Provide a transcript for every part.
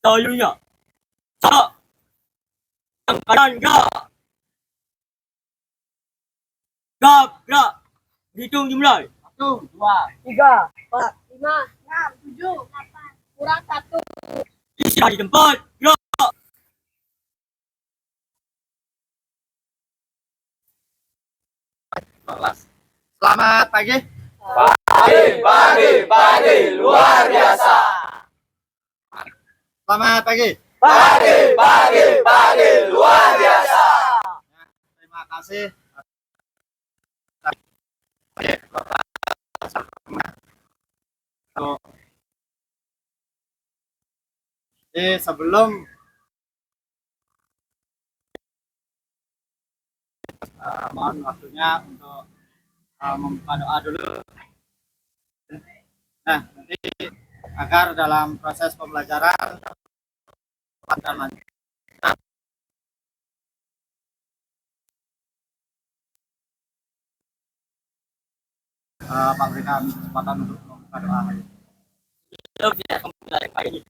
Selanjutnya, salah. Yang kanan gerak. Gerak. Hitung dimulai. 1, 2, 3, 4, 5, 6, 7, 8, kurang 1. Istirahat di tempat. Gerak. Selamat pagi. Pagi, luar biasa. Selamat pagi. Pagi, luar biasa. Terima kasih. Sebelum mohon waktunya untuk membuka doa dulu. Nah, nanti agar dalam proses pembelajaran memberikan kesempatan untuk membuka doa. Sebelum kita memulai pagi ini,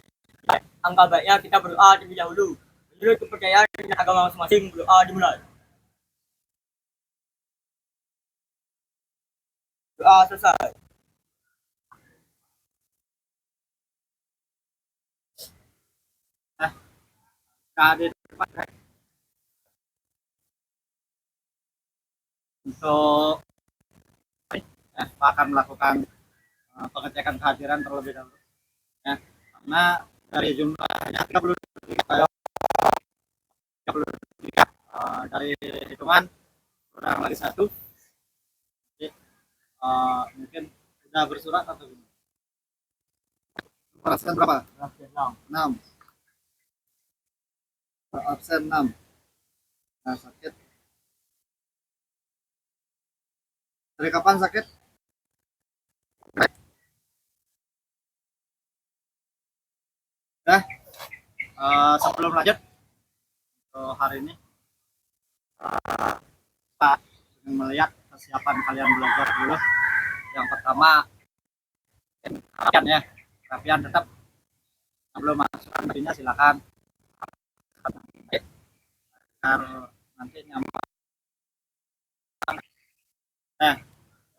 angka baiknya kita berdoa terlebih dahulu. Menurut kepercayaan dan agama masing-masing, berdoa dimulai. Doa selesai. Hadir untuk akan melakukan pengecekan kehadiran terlebih dahulu ya, karena dari jumlahnya 33 dari hitungan kurang lagi 1. Jadi, mungkin sudah bersurat atau gimana? Absen berapa? 6. Absen 6. Nah, sakit. Dari kapan sakit? Sebelum lanjut untuk hari ini, kita ingin melihat kesiapan kalian belajar dulu. Yang pertama, rapian tetap. Sebelum masuk nantinya silakan agar nanti nyaman.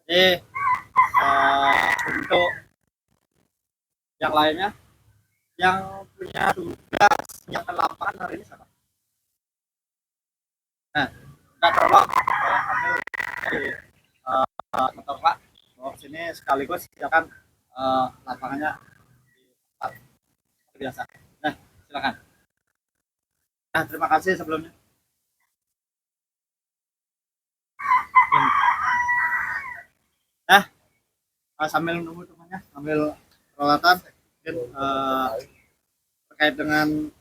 Jadi untuk yang lainnya yang punya tugas yang lapangan hari ini siapa? Nggak tolong ambil dari motor Pak bawa sini sekaligus silakan lapangannya biasa. Nah, silakan. Nah, terima kasih sebelumnya. Nah, sambil menunggu temannya, ambil peralatan terkait dengan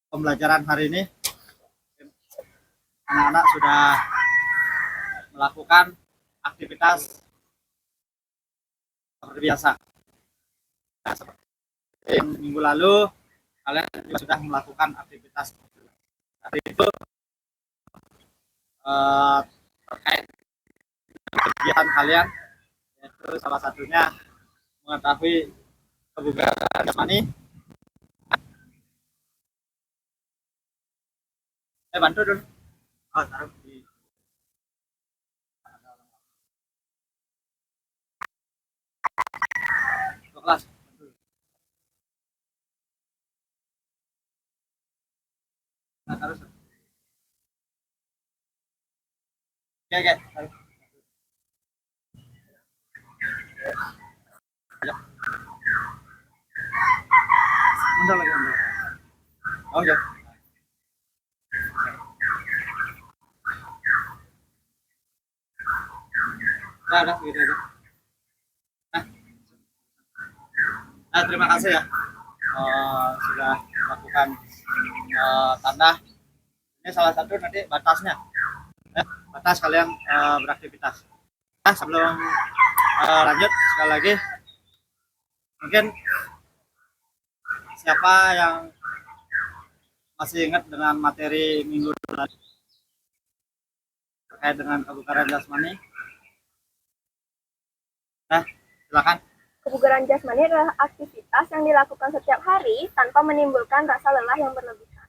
pembelajaran hari ini. Anak-anak sudah melakukan aktivitas seperti biasa. Nah, seperti minggu lalu kalian juga sudah melakukan aktivitas hari itu terkait kegiatan kalian, yaitu salah satunya mengetahui kebugaran jasmani. Bantu dulu. Taruh di kelas. Nah, taruh. Oke. Taruh. Bentar lagi. Oke. Nah, gitu aja. Nah, terima kasih ya sudah melakukan tanda. Ini salah satu nanti batasnya, batas kalian beraktivitas. Nah, sebelum lanjut sekali lagi, mungkin siapa yang masih ingat dengan materi minggu lalu terkait dengan kebugaran jasmani? Nah, silakan. Kebugaran jasmani adalah aktivitas yang dilakukan setiap hari tanpa menimbulkan rasa lelah yang berlebihan.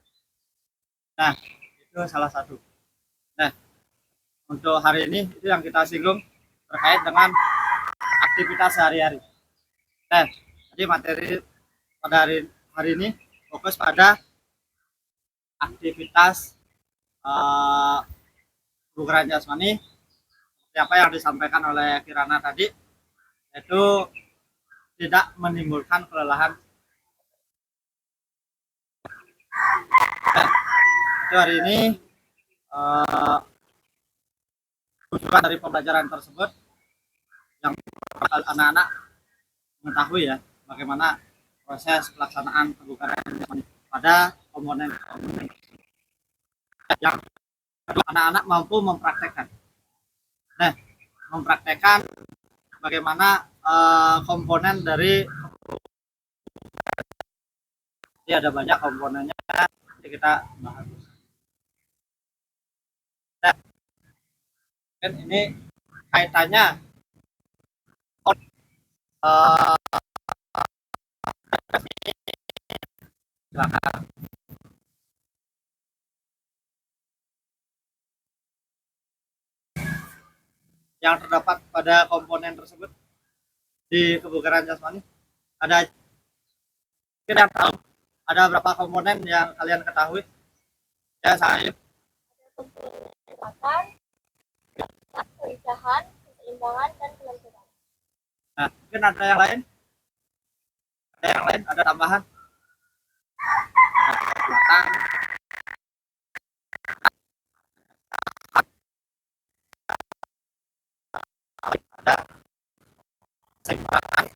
Nah, itu salah satu. Nah, untuk hari ini itu yang kita singgung terkait dengan aktivitas sehari-hari. Nah, jadi materi pada hari ini fokus pada aktivitas kebugaran jasmani seperti apa yang disampaikan oleh Kirana tadi, yaitu tidak menimbulkan kelelahan. Nah, itu hari ini tujuan dari pembelajaran tersebut yang anak-anak mengetahui ya bagaimana proses pelaksanaan kebugaran jasmani pada komponen yang anak-anak mampu mempraktekkan. Nah, mempraktekkan bagaimana komponen dari, ya ada banyak komponennya, jadi kita bahas. Nah, kan ini kaitannya silakan. Yang terdapat pada komponen tersebut di kebugaran jasmani ada, kita tahu ada berapa komponen yang kalian ketahui ya? Saya Kesehatan, keindahan, keseimbangan, dan kelenturan. nah, mungkin ada yang lain, ada tambahan, kekuatan, ada keseimbangan,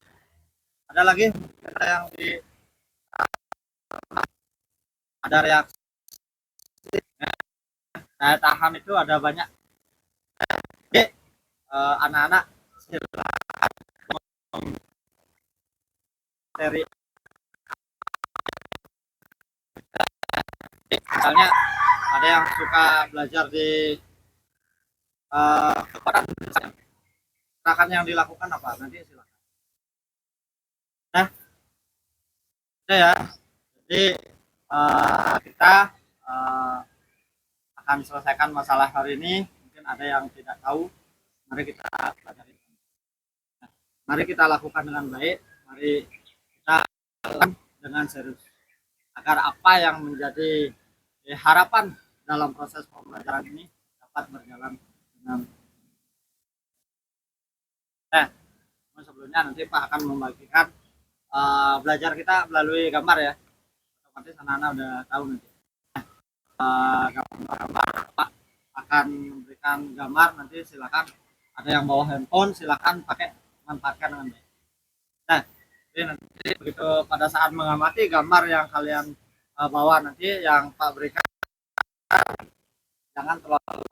ada lagi, ada yang di, ada reaksi daya tahan, itu ada banyak. Jadi anak-anak silakan dari, misalnya ada yang suka belajar di kekuatan, silakan yang dilakukan apa nanti silakan. Nah, itu ya. Jadi kita akan selesaikan masalah hari ini. Mungkin ada yang tidak tahu, mari kita pelajari. Nah, mari kita lakukan dengan baik, mari kita lakukan dengan serius agar apa yang menjadi harapan dalam proses pembelajaran ini dapat berjalan dengan. Nah, sebelumnya nanti Pak akan membagikan belajar kita melalui gambar ya, otomatis anak-anak udah tahu nanti. Gambar Pak akan memberikan gambar, nanti silakan ada yang bawa handphone silakan manfaatkan dengan baik. Nah, jadi nanti begitu pada saat mengamati gambar yang kalian bawa nanti yang Pak berikan, jangan terlalu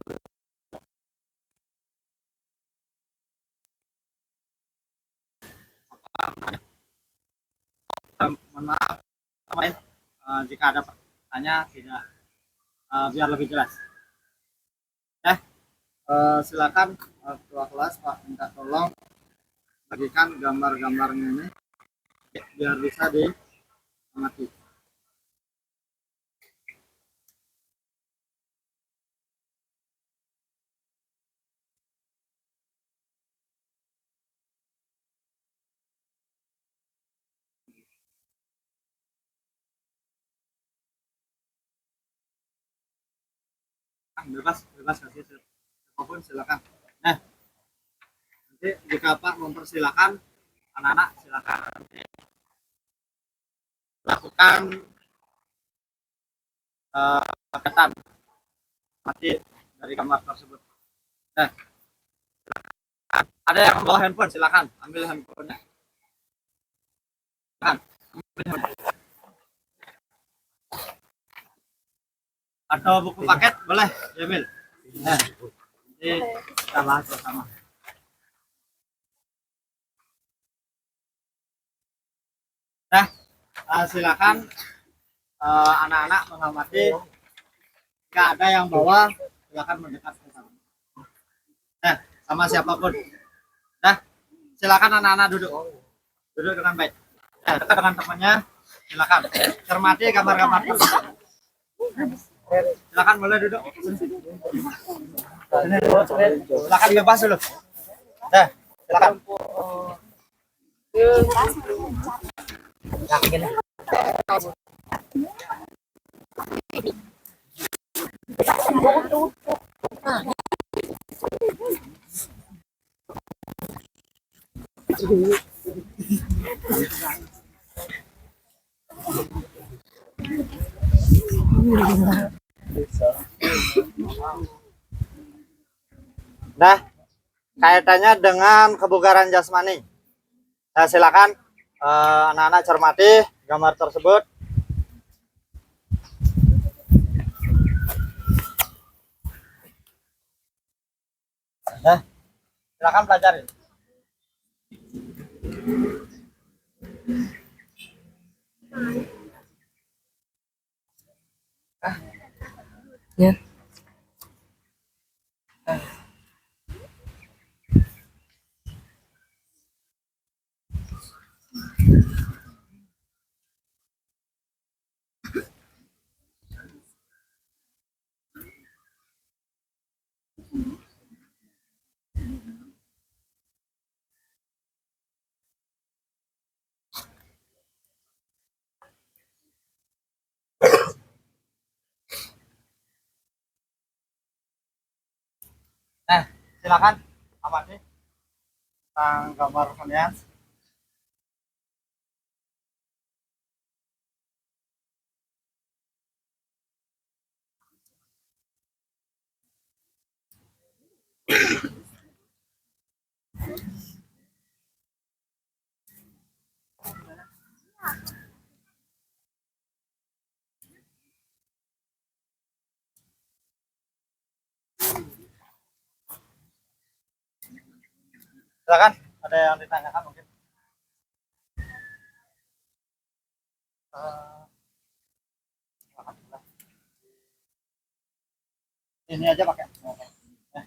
mohon maaf jika ada pertanyaan tidak, biar lebih jelas. Silakan ketua kelas Pak, minta tolong bagikan gambar-gambarnya ini biar bisa diamati. Bebas kasih apapun silakan. Nah, nanti jika Pak mempersilakan anak-anak silakan lakukan kegiatan mati dari gambar tersebut. Nah, ada yang bawa handphone silakan ambil handphonenya. Silakan. Atau buku paket boleh diambil. Nah, ini kita bahas bersama. Nah, silakan anak-anak mengamati. Jika ada yang bawa, silakan mendekat ke sana. Nah, sama siapapun. Nah, silakan anak-anak duduk. Duduk dengan baik. Dekat dengan temannya. Silakan. Cermati gambar-gambar tersebut. Silakan boleh duduk. Silakan bebas dulu. Silakan. Nah, kaitannya dengan kebugaran jasmani. Nah, silakan anak-anak cermati gambar tersebut. Nah, silakan pelajari. Nah, silakan amati tentang gambar kalian. Silakan, ada yang ditanyakan mungkin. Eh, ini aja pakai. Nah,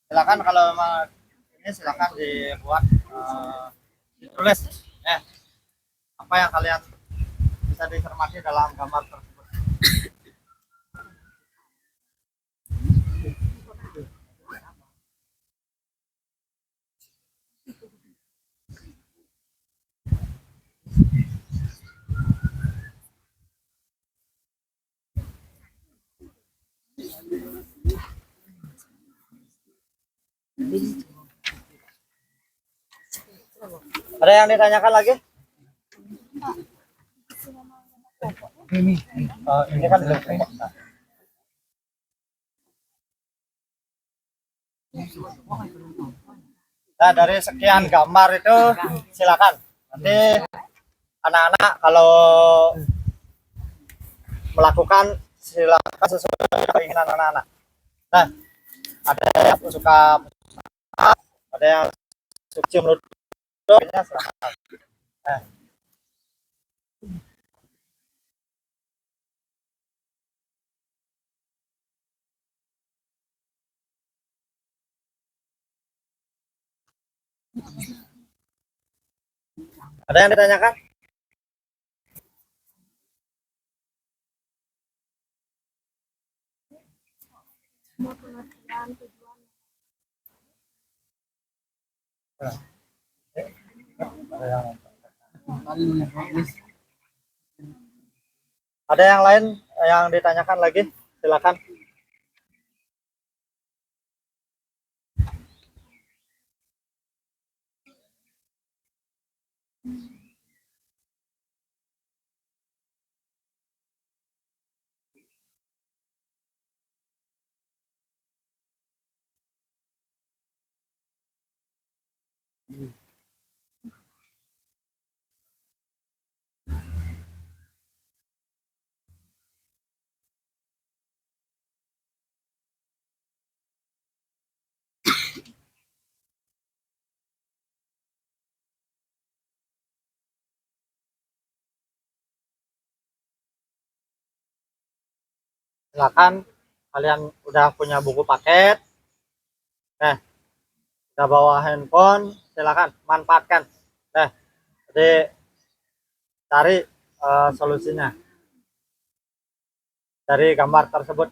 silakan kalau memang ini silakan dibuat ditulis apa yang kalian bisa dicermati dalam gambar tersebut. Ada yang ditanyakan lagi? Ini kan belum kelompok. Nah, dari sekian gambar itu silakan. Nanti anak-anak kalau melakukan silakan sesuai keinginan anak-anak. Nah, ada yang suka, ada yang suka cium ludahnya silakan. Nah, ada yang ditanyakan? Ada yang lain yang ditanyakan lagi? Silakan. Silakan, kalian udah punya buku paket, udah bawa handphone, silakan manfaatkan. Jadi cari solusinya dari gambar tersebut.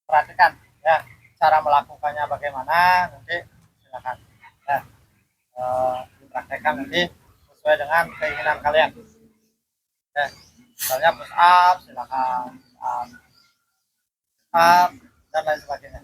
Perhatikan ya cara melakukannya bagaimana, nanti silakan ya, dipraktekkan nanti sesuai dengan keinginan kalian ya. Misalnya push up silakan, up dan lain sebagainya.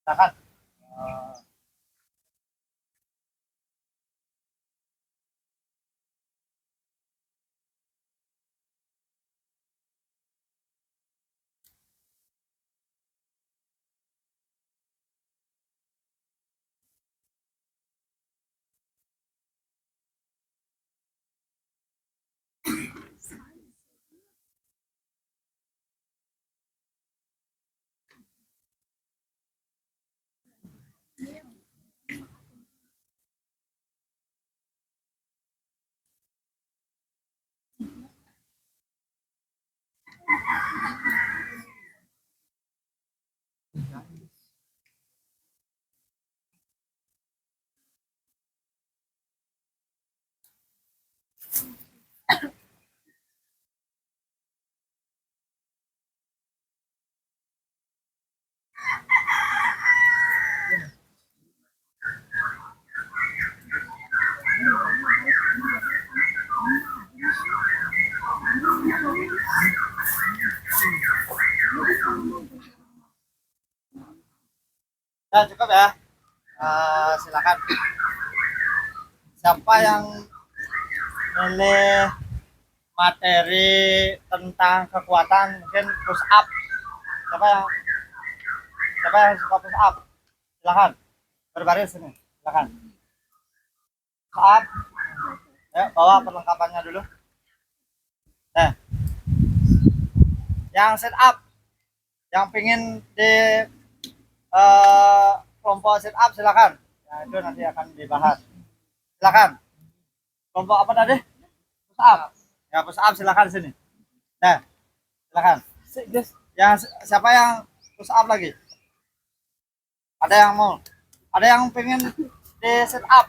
Silakan. Ya, cukup ya. Silakan. Siapa yang milih materi tentang kekuatan, mungkin push up? Siapa yang suka push up? Silakan. Berbaris ini. Silakan. Push up. Ya, bawa perlengkapannya dulu. Nah, yang sit up, yang pingin di kelompok sit up silakan. Nah, itu nanti akan dibahas. Silakan. Kelompok apa tadi? Push up. Ya, push up silakan sini. Nah, silakan. Yang siapa yang push up lagi? Ada yang mau? Ada yang pengen di sit up?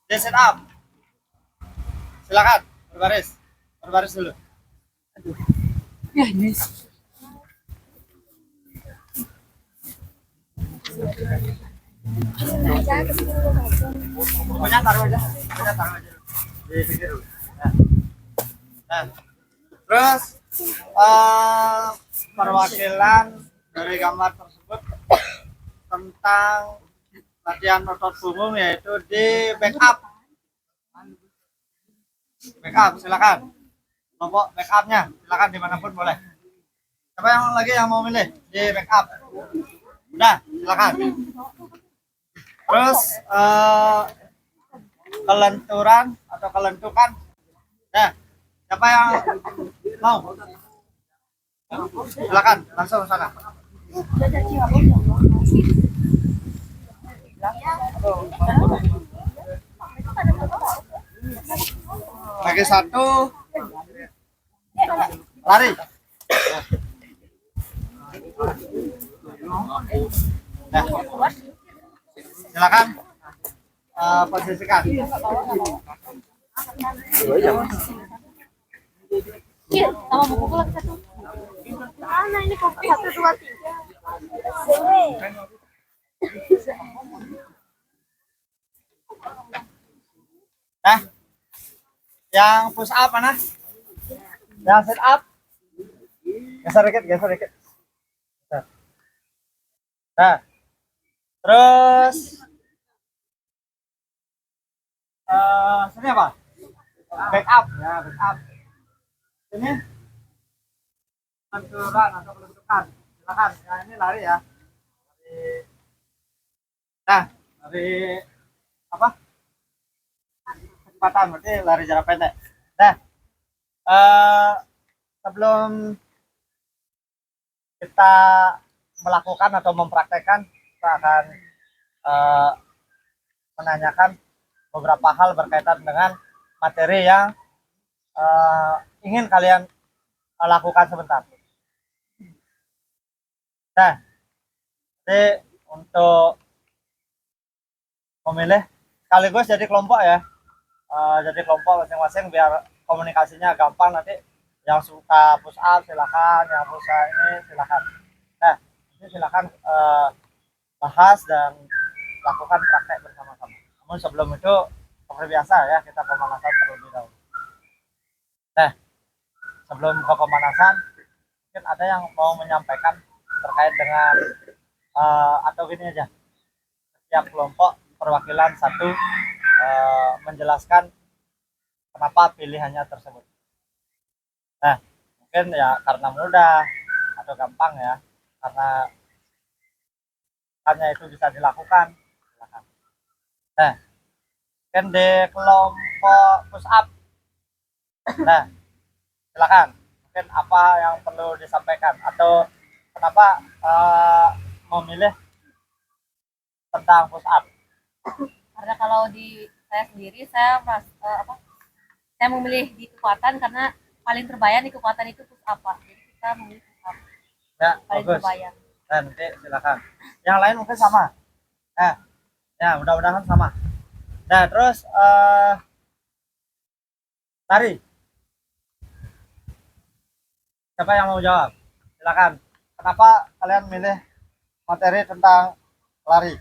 Di sit up. Silakan, berbaris. Berbaris dulu. Ya, ini. Pokoknya taruh aja. Pokoknya taruh aja. Di pinggir dulu. Nah. Nah. Terus perwakilan dari gambar tersebut tentang latihan otot punggung yaitu di backup. Backup silakan. Kelompok backupnya silakan dimanapun boleh. Siapa yang lagi yang mau milih di backup? Udah silakan. Terus kelenturan atau kelentukan. Nah, siapa yang mau? Silakan langsung sana. Lagi satu lari. Nah, silakan posisikan. Iya, sama buku lagi satu. Mana ini kok 1, 2, 3. Nah, yang push up mana? Yang sit up? Geser dikit, geser dikit. Nah, terus sini apa? Backup ya, backup. Ini benturan atau bentukan. Silakan. Ya ini lari ya. Lari. Nah, lari apa? Kecepatan berarti lari jarak pendek. Nah, sebelum kita melakukan atau mempraktekkan, kita akan menanyakan beberapa hal berkaitan dengan materi yang ingin kalian lakukan sebentar. Nah, jadi untuk memilih sekaligus jadi kelompok ya, jadi kelompok masing-masing biar komunikasinya gampang. Nanti yang suka push up silakan, yang suka ini silakan. Nah, ini silakan bahas dan lakukan praktek bersama-sama. Namun sebelum itu seperti biasa ya, kita pemanasan terlebih dahulu. Nah, sebelum ke pemanasan, mungkin ada yang mau menyampaikan terkait dengan atau gini aja, setiap kelompok perwakilan satu menjelaskan kenapa pilihannya tersebut. Nah, mungkin ya karena mudah atau gampang ya, karena hanya itu bisa dilakukan. Silakan. Nah, mungkin di kelompok push up. Nah, silakan. Mungkin apa yang perlu disampaikan atau kenapa memilih tentang push up? Karena kalau di saya sendiri saya saya memilih di kekuatan karena paling terbayang di kekuatan itu push up, Pak. Jadi kita memilih push up Ya, paling bagus. terbayang. Nah, nanti silakan. Yang lain mungkin sama. Nah, ya mudah-mudahan sama. Nah, terus tari. Siapa yang mau jawab? Silakan. Kenapa kalian milih materi tentang lari?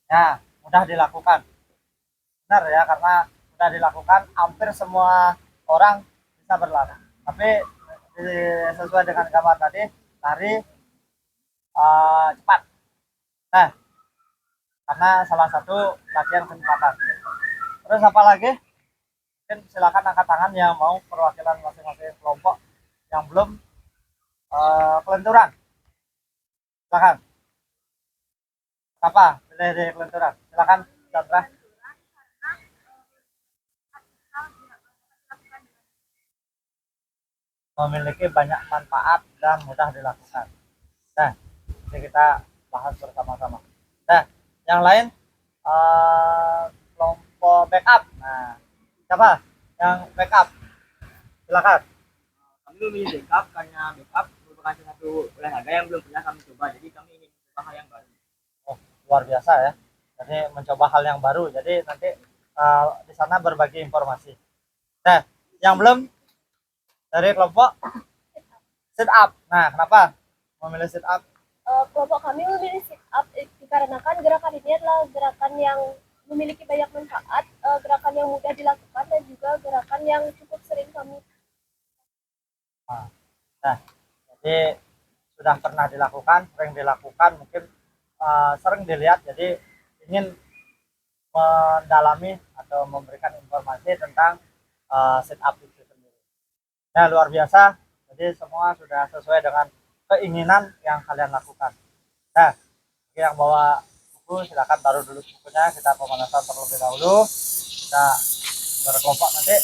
Ya, mudah dilakukan. Benar ya, karena mudah dilakukan, hampir semua orang bisa berlari. Tapi sesuai dengan gambar tadi, lari cepat. Nah, karena salah satu latihan kecepatan. Terus apa lagi? Mungkin silakan angkat tangan yang mau perwakilan masing-masing kelompok yang belum kelenturan. Silakan. Apa? Pilih di kelenturan. Silakan, Chandra. Memiliki banyak manfaat dan mudah dilakukan. Nah, ini kita bahas bersama-sama. Nah, yang lain kelompok backup. Nah, siapa yang backup? Silakan. Kami memilih backup karena backup merupakan satu olahraga yang belum pernah kami coba. Jadi kami ingin mencoba hal yang baru. Oh, luar biasa ya. Jadi mencoba hal yang baru. Jadi nanti di sana berbagi informasi. Nah, yang belum dari kelompok sit up. Nah, kenapa memilih sit up? Kelompok kami memilih sit up dikarenakan gerakan ini adalah gerakan yang memiliki banyak manfaat, gerakan yang mudah dilakukan dan juga gerakan yang cukup sering kami. Nah, jadi sudah pernah dilakukan, sering dilakukan, mungkin sering dilihat. Jadi ingin mendalami atau memberikan informasi tentang sit up itu sendiri. Nah, luar biasa. Jadi semua sudah sesuai dengan keinginan yang kalian lakukan. Nah, yang bawa buku silakan taruh dulu bukunya, kita pemanasan terlebih dahulu. Kita berkelompok, nanti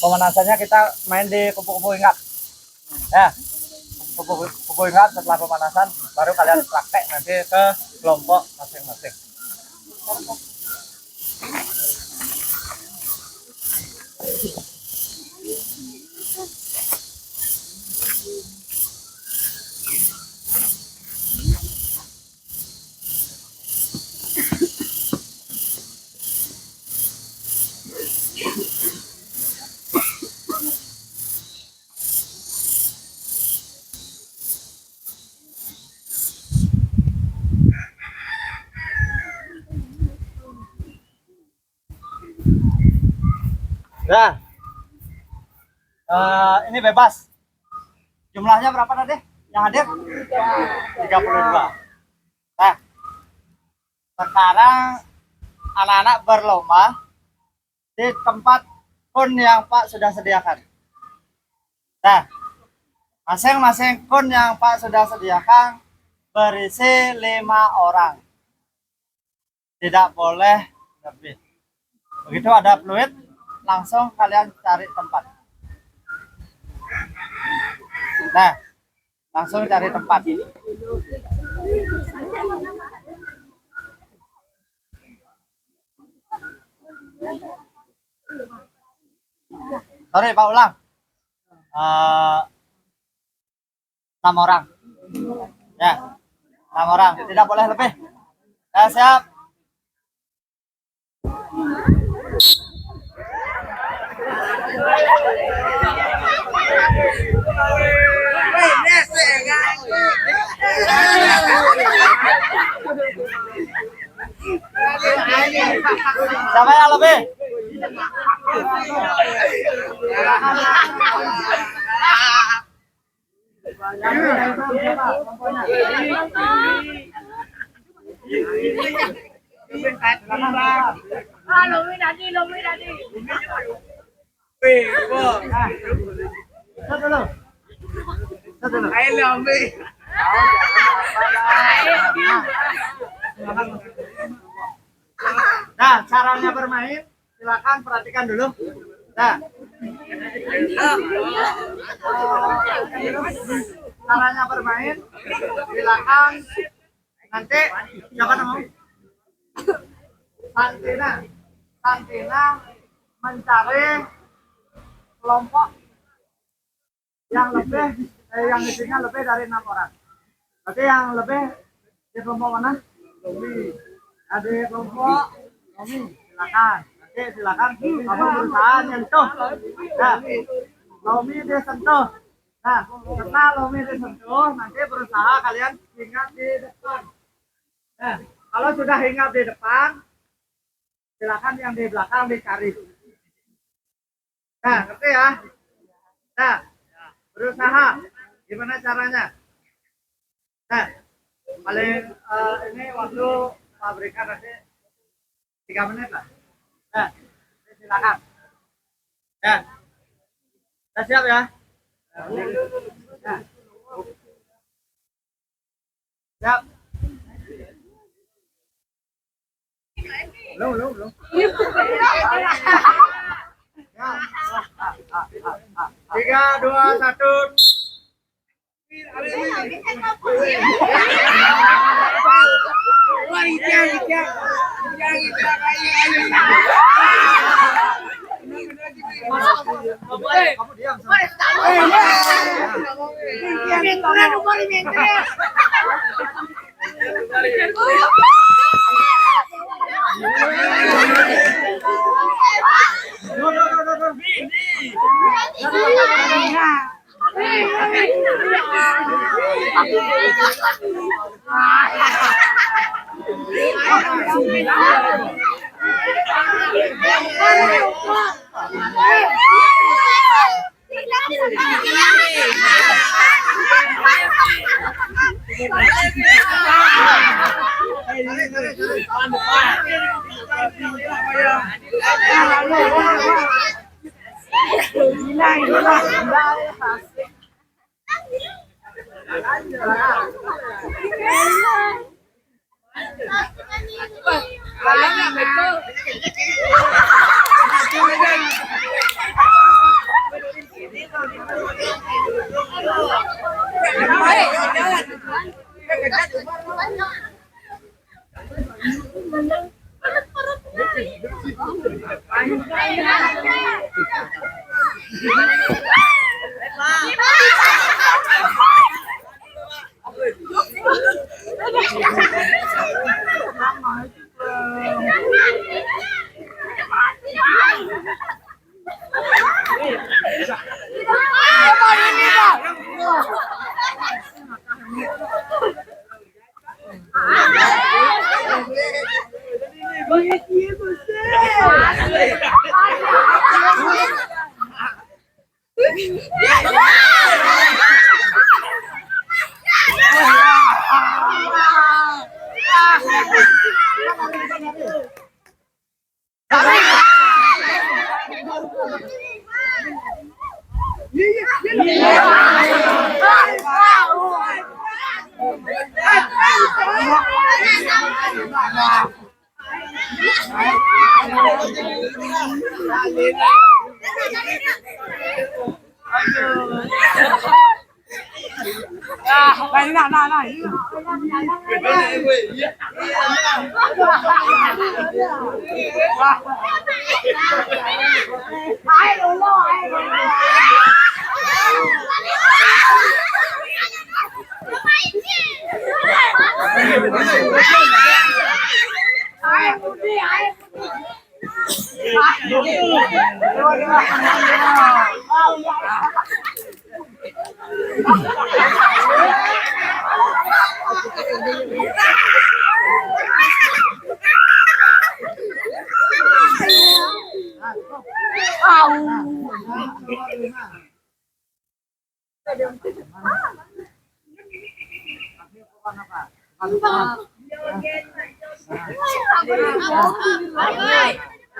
pemanasannya kita main di kupu-kupu ingat. Ya, kupu-kupu ingat. Setelah pemanasan baru kalian praktek nanti ke kelompok masing-masing. Nah, ini bebas. Jumlahnya berapa tadi? Yang hadir 32. Nah, sekarang anak-anak berlomba di tempat kun yang Pak sudah sediakan. Nah, masing-masing kun yang Pak sudah sediakan berisi 5 orang. Tidak boleh lebih. Begitu ada fluid, langsung kalian cari tempat. Nah, langsung cari tempat. Sorry Pak, ulang. 6 orang. Ya, 6 orang. Tidak boleh lebih. Ya, siap. Siapa yang lebih? Nah, caranya bermain silakan perhatikan dulu. Nah, caranya bermain silakan nanti siapa namanya? Santina mencari kelompok yang yang isinya lebih dari 6 orang. Berarti yang lebih di kelompok mana? Ada kelompok Romi, silakan. Nanti silakan kamu berusaha nyentuh. Nah, Romi disentuh. Nah, setelah Romi disentuh, nanti berusaha kalian hinggap di depan. Nah, kalau sudah hinggap di depan, silakan yang di belakang dicari. Nah, ngerti ya? Nah, berusaha. Gimana caranya? Nah, paling ini waktu pabrikan nanti 3 menit lah. Nah, silakan. Ya, sudah siap ya? Nah. Siap. Belum. Ya. 3, 2, 1. Kamu diam.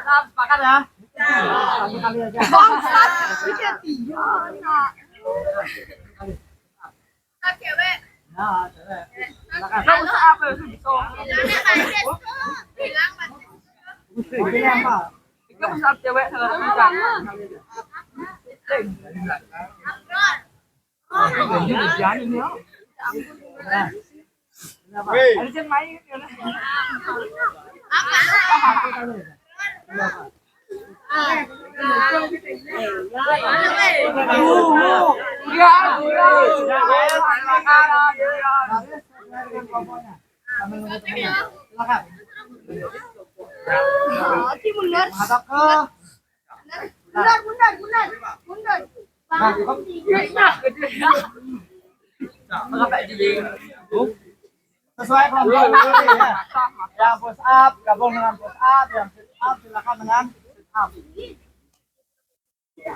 Sepakat ya? Satu kali aja. Nah, cewek. Silakan. Ini apa? Menghadap ke sesuai kelompok ya. Yang push up gabung dengan push up, yang sit up silakan dengan sit up. Ya.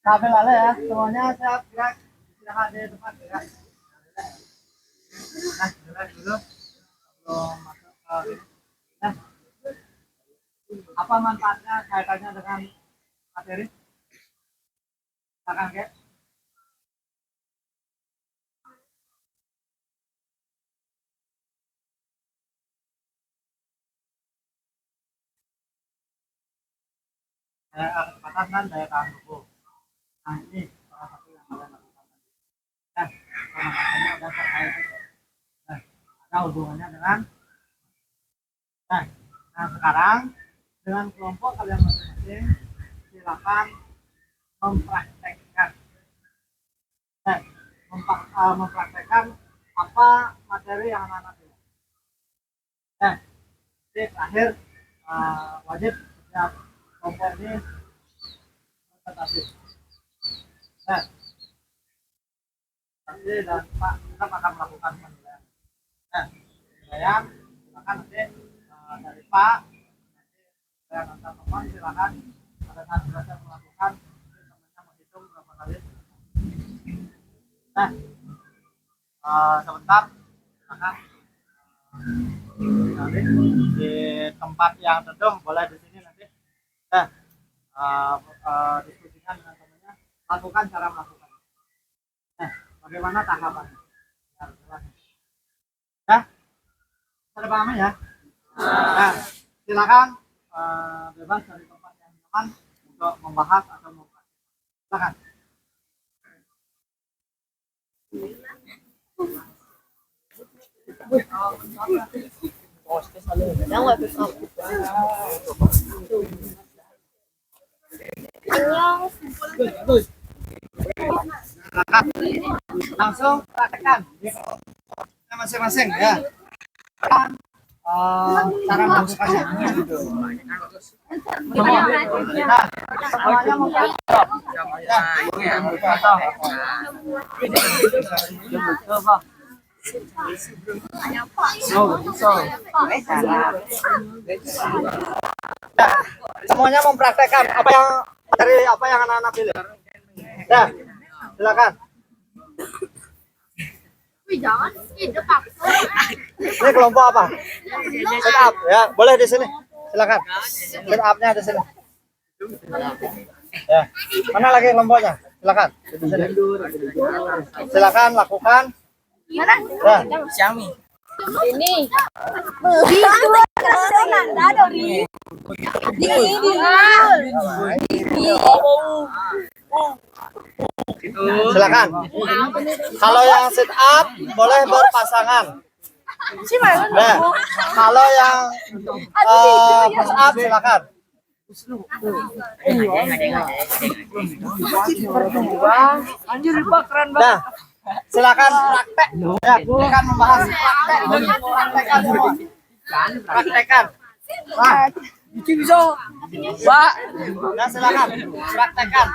Sampai lalu ya, semuanya siap gerak. Silakan di tempat gerak. Nah, gerak dulu. Belum masuk ke nah. Apa manfaatnya kaitannya dengan materi? Silakan, Kek. Daya kecepatan dan daya tahan tubuh. Nah, ini salah satu yang kalian lakukan. Nah, pemanasannya udah terkait. Nah, ada hubungannya dengan nah sekarang dengan kelompok kalian masing-masing silakan mempraktekkan. Nah, mempraktekkan apa materi yang anak-anak pilih. Nah, jadi terakhir wajib setiap kelompok ini presentasi. Nah, nanti dan Pak kita akan melakukan penilaian. Nah, penilaian silakan nanti dari Pak, nanti saya antar teman silakan pada saat belajar melakukan temannya menghitung berapa kali. Nah, sebentar silakan nanti di tempat yang teduh boleh di sini nanti. Nah, diskusikan dengan temannya, lakukan cara melakukan. Nah, bagaimana tahapannya? Nah, ada paham ya? Nah, silakan bebas dari tempat yang nyaman untuk membahas atau mempraktikkan. Silakan. Silakan. Langsung praktekkan masing-masing ya. cara melakukannya. Nah, semuanya mempraktek. Semuanya mempraktekkan apa yang anak-anak pilih. Ya, silakan. Ini kelompok apa? Set up ya, boleh di sini. Silakan. Set up-nya di sini. Ya. Mana lagi kelompoknya? Silakan. Di sini. Silakan lakukan. Ya. Xiaomi. Ini. Silakan. Kalau yang sit up boleh berpasangan. Nah, kalau yang push up silakan. Nah, silakan praktek. Ya, bukan membahas praktek. Praktekkan semua. Praktekkan. Nah, nah silakan praktekkan.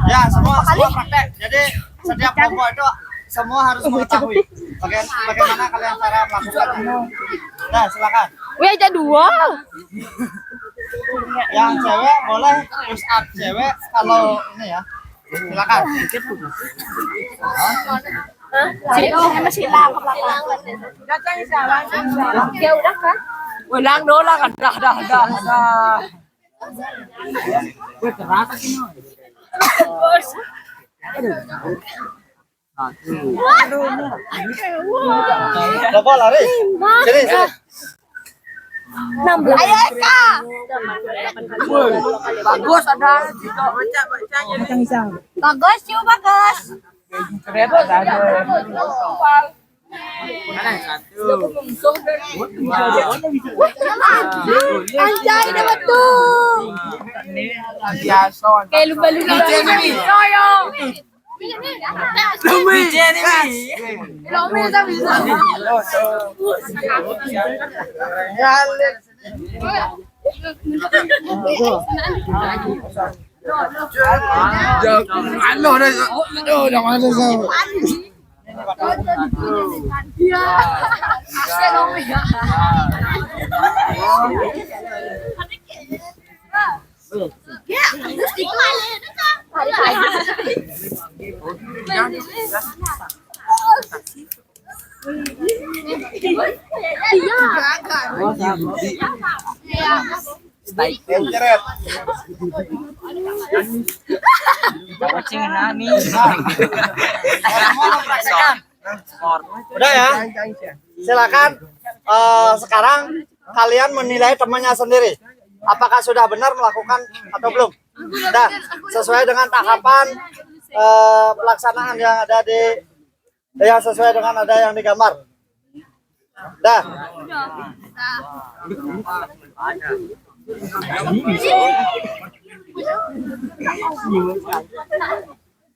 Ya, semua praktek. Jadi setiap kelompok itu semua harus mengetahui bagaimana kalian cara melakukannya. Nah, silakan. Wih, aja dua. Yang cewek boleh push up cewek kalau ini ya. Silakan. Masih lang ke belakang. Ya udah kan? Ulang dulu kan dah. Coba lari. Sini. 16. Ayo Eka. Bagus ada. Bagus, yuk bagus. Kereta ada. Mana satu? Anjay dapat tuh. Kayak lumba-lumba. Udah ya. Silakan. Sekarang kalian menilai temannya sendiri. Apakah sudah benar melakukan atau belum? Nah, sesuai dengan tahapan pelaksanaan yang ada yang sesuai dengan ada yang digambar. Dah.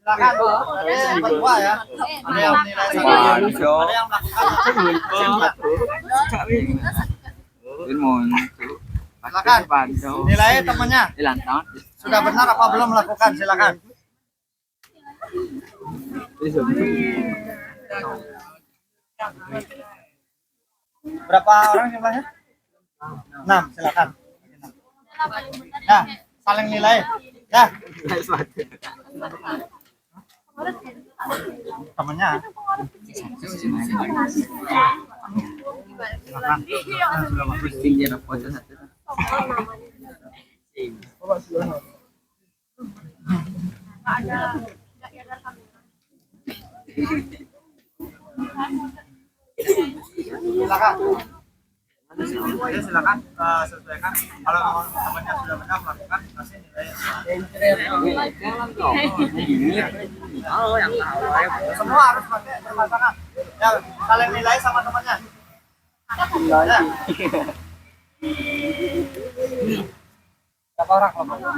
Silakan berdua ya. Ada yang menilai sama, ada yang melakukan. Silakan. Nilai temannya. Sudah benar apa belum melakukan? Silakan. Berapa orang jumlahnya? 6, silakan. Nah, saling nilai. Ya. Temennya. Silakan. Jadi silakan sesuaikan kalau temannya sudah benar melakukan kasih nilai. Semua harus pakai berpasangan. Ya, saling nilai sama temannya. Ya. Berapa orang kelompok? 6.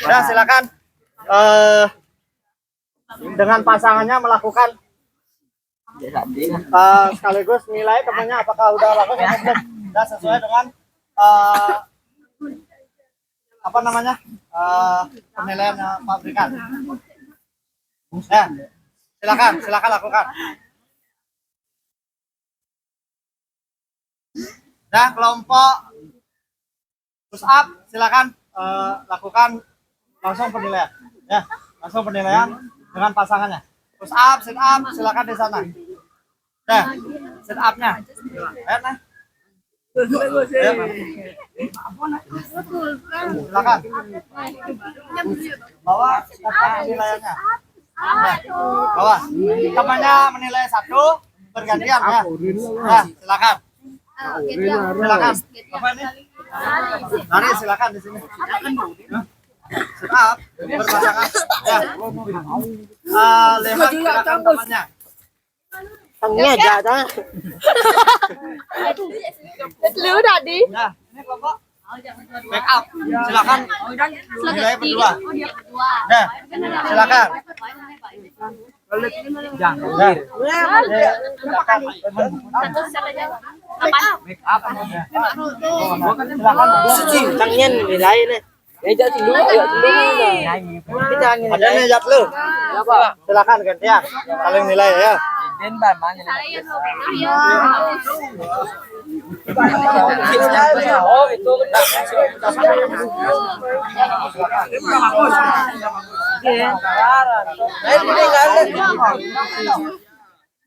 Ya, silakan dengan pasangannya melakukan sekaligus nilai temannya apakah udah lakukan atau belum. Dan sesuai dengan apa namanya penilaian yang Pak berikan. Ya, silakan lakukan. Nah, kelompok push up silakan lakukan langsung penilaian. Ya, langsung penilaian dengan pasangannya. Push up, sit up silakan di sana. Nah, sit up-nya. Ayo, nah. Ya, silakan. Bawa data penilaiannya. Ya, bawa. Temannya menilai 1 bergantian ya. Nah, silakan. Silakan. Apa ini? Mari silakan di sini. Sit up berpasangan. Ya. Lihat gerakan temannya. Tengnya aja. Lu tadi. Nah, ini kelompok back up. Silakan. Nilai berdua. Nah, silakan. Jangan. Tengnya nilai nih. Meja dulu, ayo dulu. Kita Ada nih jat lu. Silakan gantian. Saling nilai ya. Den ban mana? Oh, itu benar.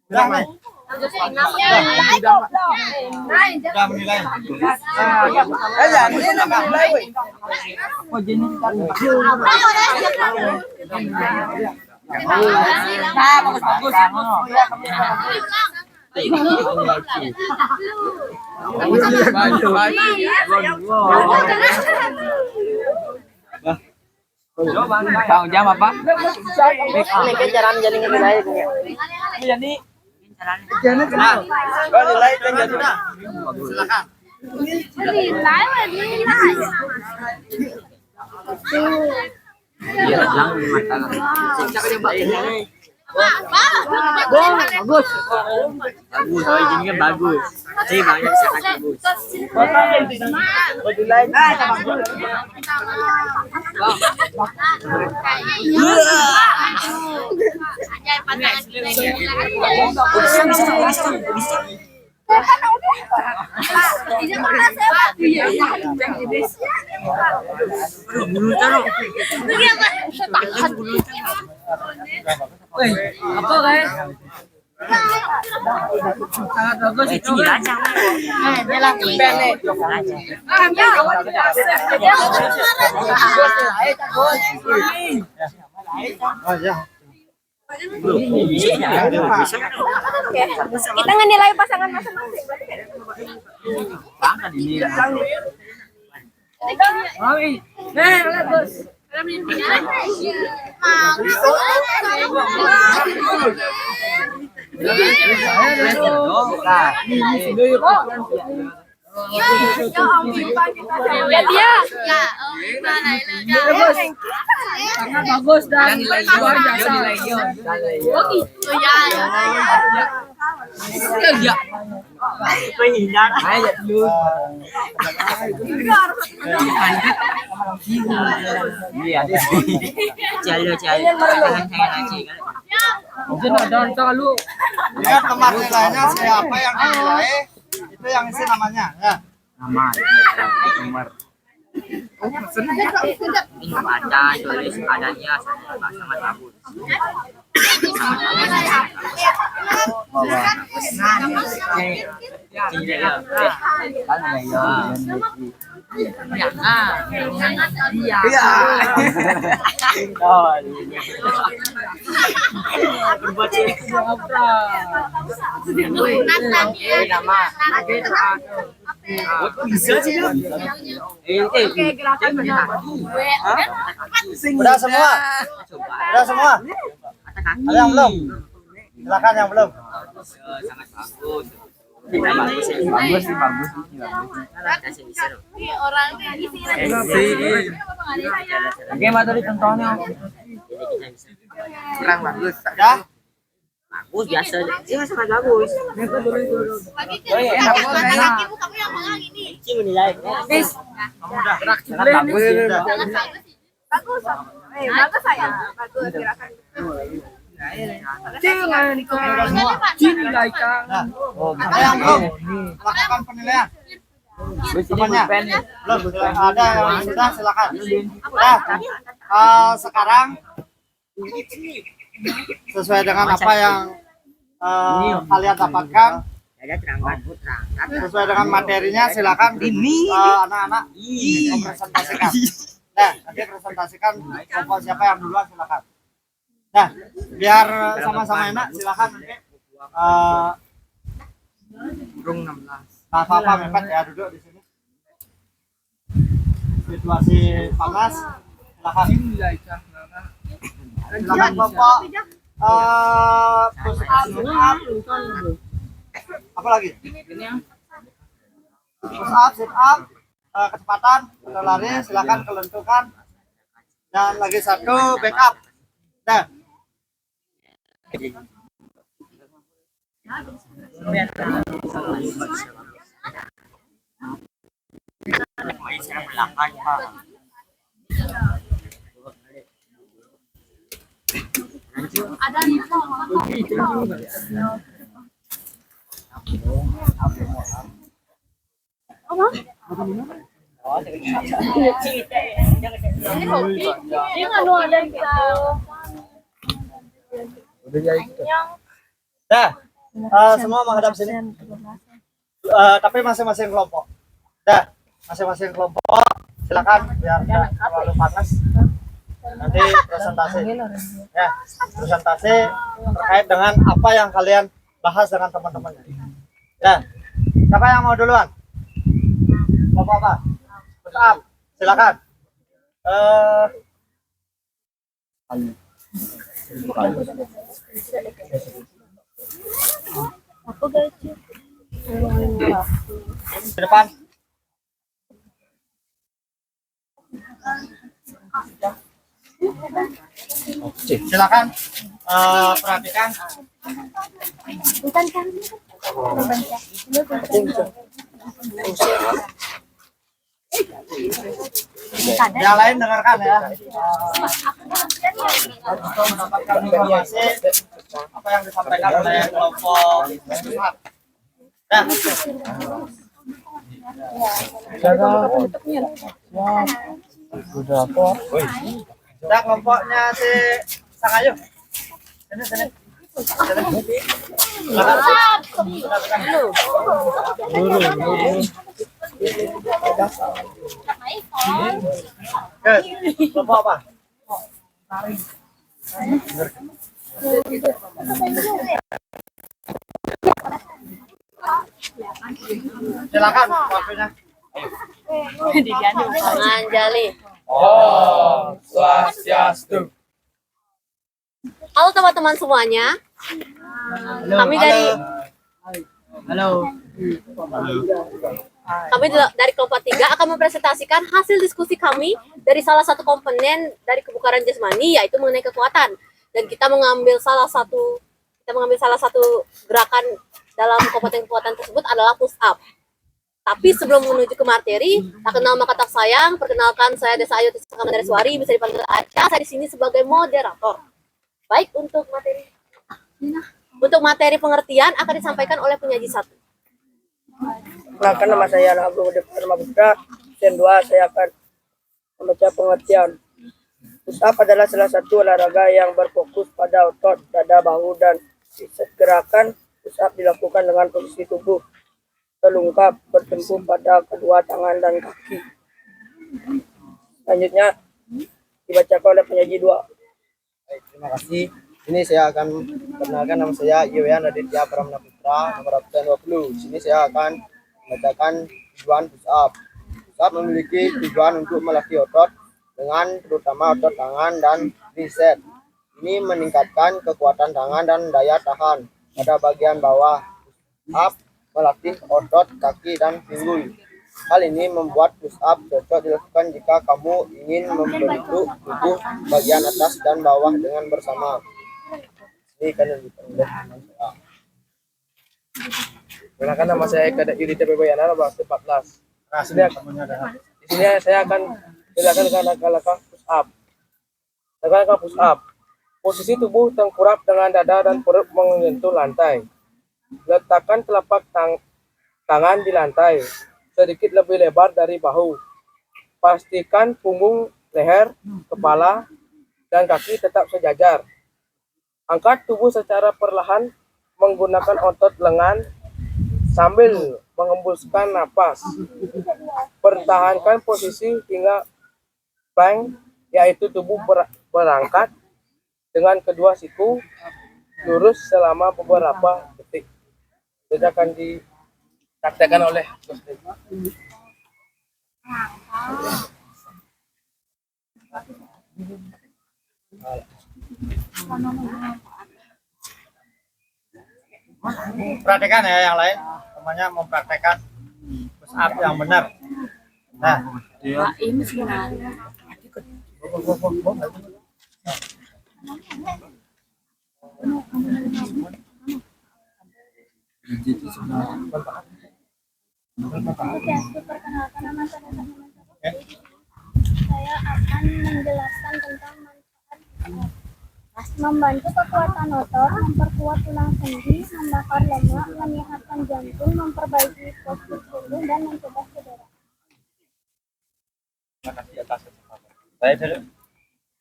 Sudah menilai. Tahu jam apa? Ini kan jalan jalan nilai punya. Jadi Nah, nilai dan sudah. Silakan. iya lang mata. Bagus. Bagus, ini kan bagus. Jadi banyak sangat bagus. Apa guys? Sangat bagus itu. Jalan pendek. Oh ya. Kita ngenilai pasangan masing-masing. Bangka ini. Bagus. Ya dia. Sangat bagus dan luar biasa. Oh gitu ya. Penghina aja dulu. Iya. Calo. Lihat tempat nilainya siapa yang dinilai itu yang isi namanya ya. Nama, nomor. Ini baca tulis adanya sangat bagus. Udah semua? Udah semua? Ada yang belum? Silakan yang belum. Sangat bagus. Oke, materi contohnya. Kurang bagus. Ya. Bagus biasa. Iya, sangat bagus. Ci menilai. Kamu udah gerak Sangat bagus. Bagus. Bagus saya. Bagus gerakan. Nah, ada yang belum lakukan penilaian? Semuanya belum. Ada yang sudah silakan. Nah, sekarang sesuai dengan apa yang kalian dapatkan, sesuai dengan materinya, silakan anak-anak mempresentasikan. Nah, nanti presentasikan kelompok siapa yang duluan, silakan. Nah, biar sama-sama enak, silakan nanti. Burung 16. Nah, apa mepet ya, duduk di sini. Situasi panas, silakan. Silakan kelompok. Push up. Apa lagi? Push up, sit up, kecepatan, lari, silakan kelentukan. Dan lagi satu backup. Nah, Saya belakang, Pak. Ini nganu ada gitu. dah. Semua menghadap sini. Tapi masing-masing kelompok. Dah, masing-masing kelompok. Silakan biar nggak terlalu panas. Nanti presentasi. Ya, presentasi terkait dengan apa yang kalian bahas dengan teman-temannya. Ya, siapa yang mau duluan? Kelompok apa? Push up. Silakan. Aku guys. Di depan. Silakan perhatikan. Bukan kan? Yang lain dengarkan ya. Untuk mendapatkan informasi apa yang disampaikan oleh kelompok pusat. Nah, sudah kelompoknya si Sangayu. Sini sini. Kelompok apa? Silakan waktunya. Anjali. Om Swastiastu. Halo teman-teman semuanya. Kami dari dari kelompok 3 akan mempresentasikan hasil diskusi kami dari salah satu komponen dari kebugaran jasmani, yaitu mengenai kekuatan. Dan kita mengambil salah satu gerakan dalam komponen kekuatan tersebut adalah push up. Tapi sebelum menuju ke materi, tak kenal maka tak sayang. Perkenalkan, saya Desa Ayu Tisaka Mandariswari, bisa dipanggil Aca. Saya di sini sebagai moderator. Baik, untuk materi pengertian akan disampaikan oleh penyaji 1. Perkenalkan, nama saya Agung Dharma Putra. Sen 2 saya akan membaca pengertian. Push up adalah salah satu olahraga yang berfokus pada otot, dada, bahu, dan sisa gerakan. Push up dilakukan dengan posisi tubuh terlungkap bertempur pada kedua tangan dan kaki. Selanjutnya dibacakan oleh penyaji 2. Baik, terima kasih. Ini saya akan perkenalkan, nama saya Yoyan Aditya Pramana Putra, nomor absen 20. Di sini saya akan membacakan tujuan push up. Push up memiliki tujuan untuk melatih otot dengan terutama otot tangan dan tricep. Ini meningkatkan kekuatan tangan dan daya tahan pada bagian bawah. Push up melatih otot kaki dan pinggul. Hal ini membuat push up cocok dilakukan jika kamu ingin membentuk tubuh bagian atas dan bawah dengan bersama. Ini kan yang diperoleh teman saya. Perkenalkan, nama saya Eka Yudi TPB Yana, kelas 14. Nah, sini kamunya ada. Di sini saya akan jelaskan langkah-langkah push up. Langkah-langkah push up. Posisi tubuh tengkurap dengan dada dan perut menyentuh lantai. Letakkan telapak tangan di lantai, sedikit lebih lebar dari bahu. Pastikan punggung, leher, kepala, dan kaki tetap sejajar. Angkat tubuh secara perlahan menggunakan otot lengan sambil mengembuskan napas. Pertahankan posisi hingga plank, yaitu tubuh berangkat dengan kedua siku lurus selama beberapa detik. Itu akan dipraktekkan oleh Gus Dik. Praktekkan ya yang lain, semuanya mempraktekkan push up yang benar. Nah, Oke, perkenalkan nama saya teman-teman. Saya akan menjelaskan tentang manfaat membantu kekuatan otot, memperkuat tulang sendi, membakar lemak, menyehatkan jantung, memperbaiki postur tubuh dan mencegah cedera. Terima kasih atas kesempatan. Saya dari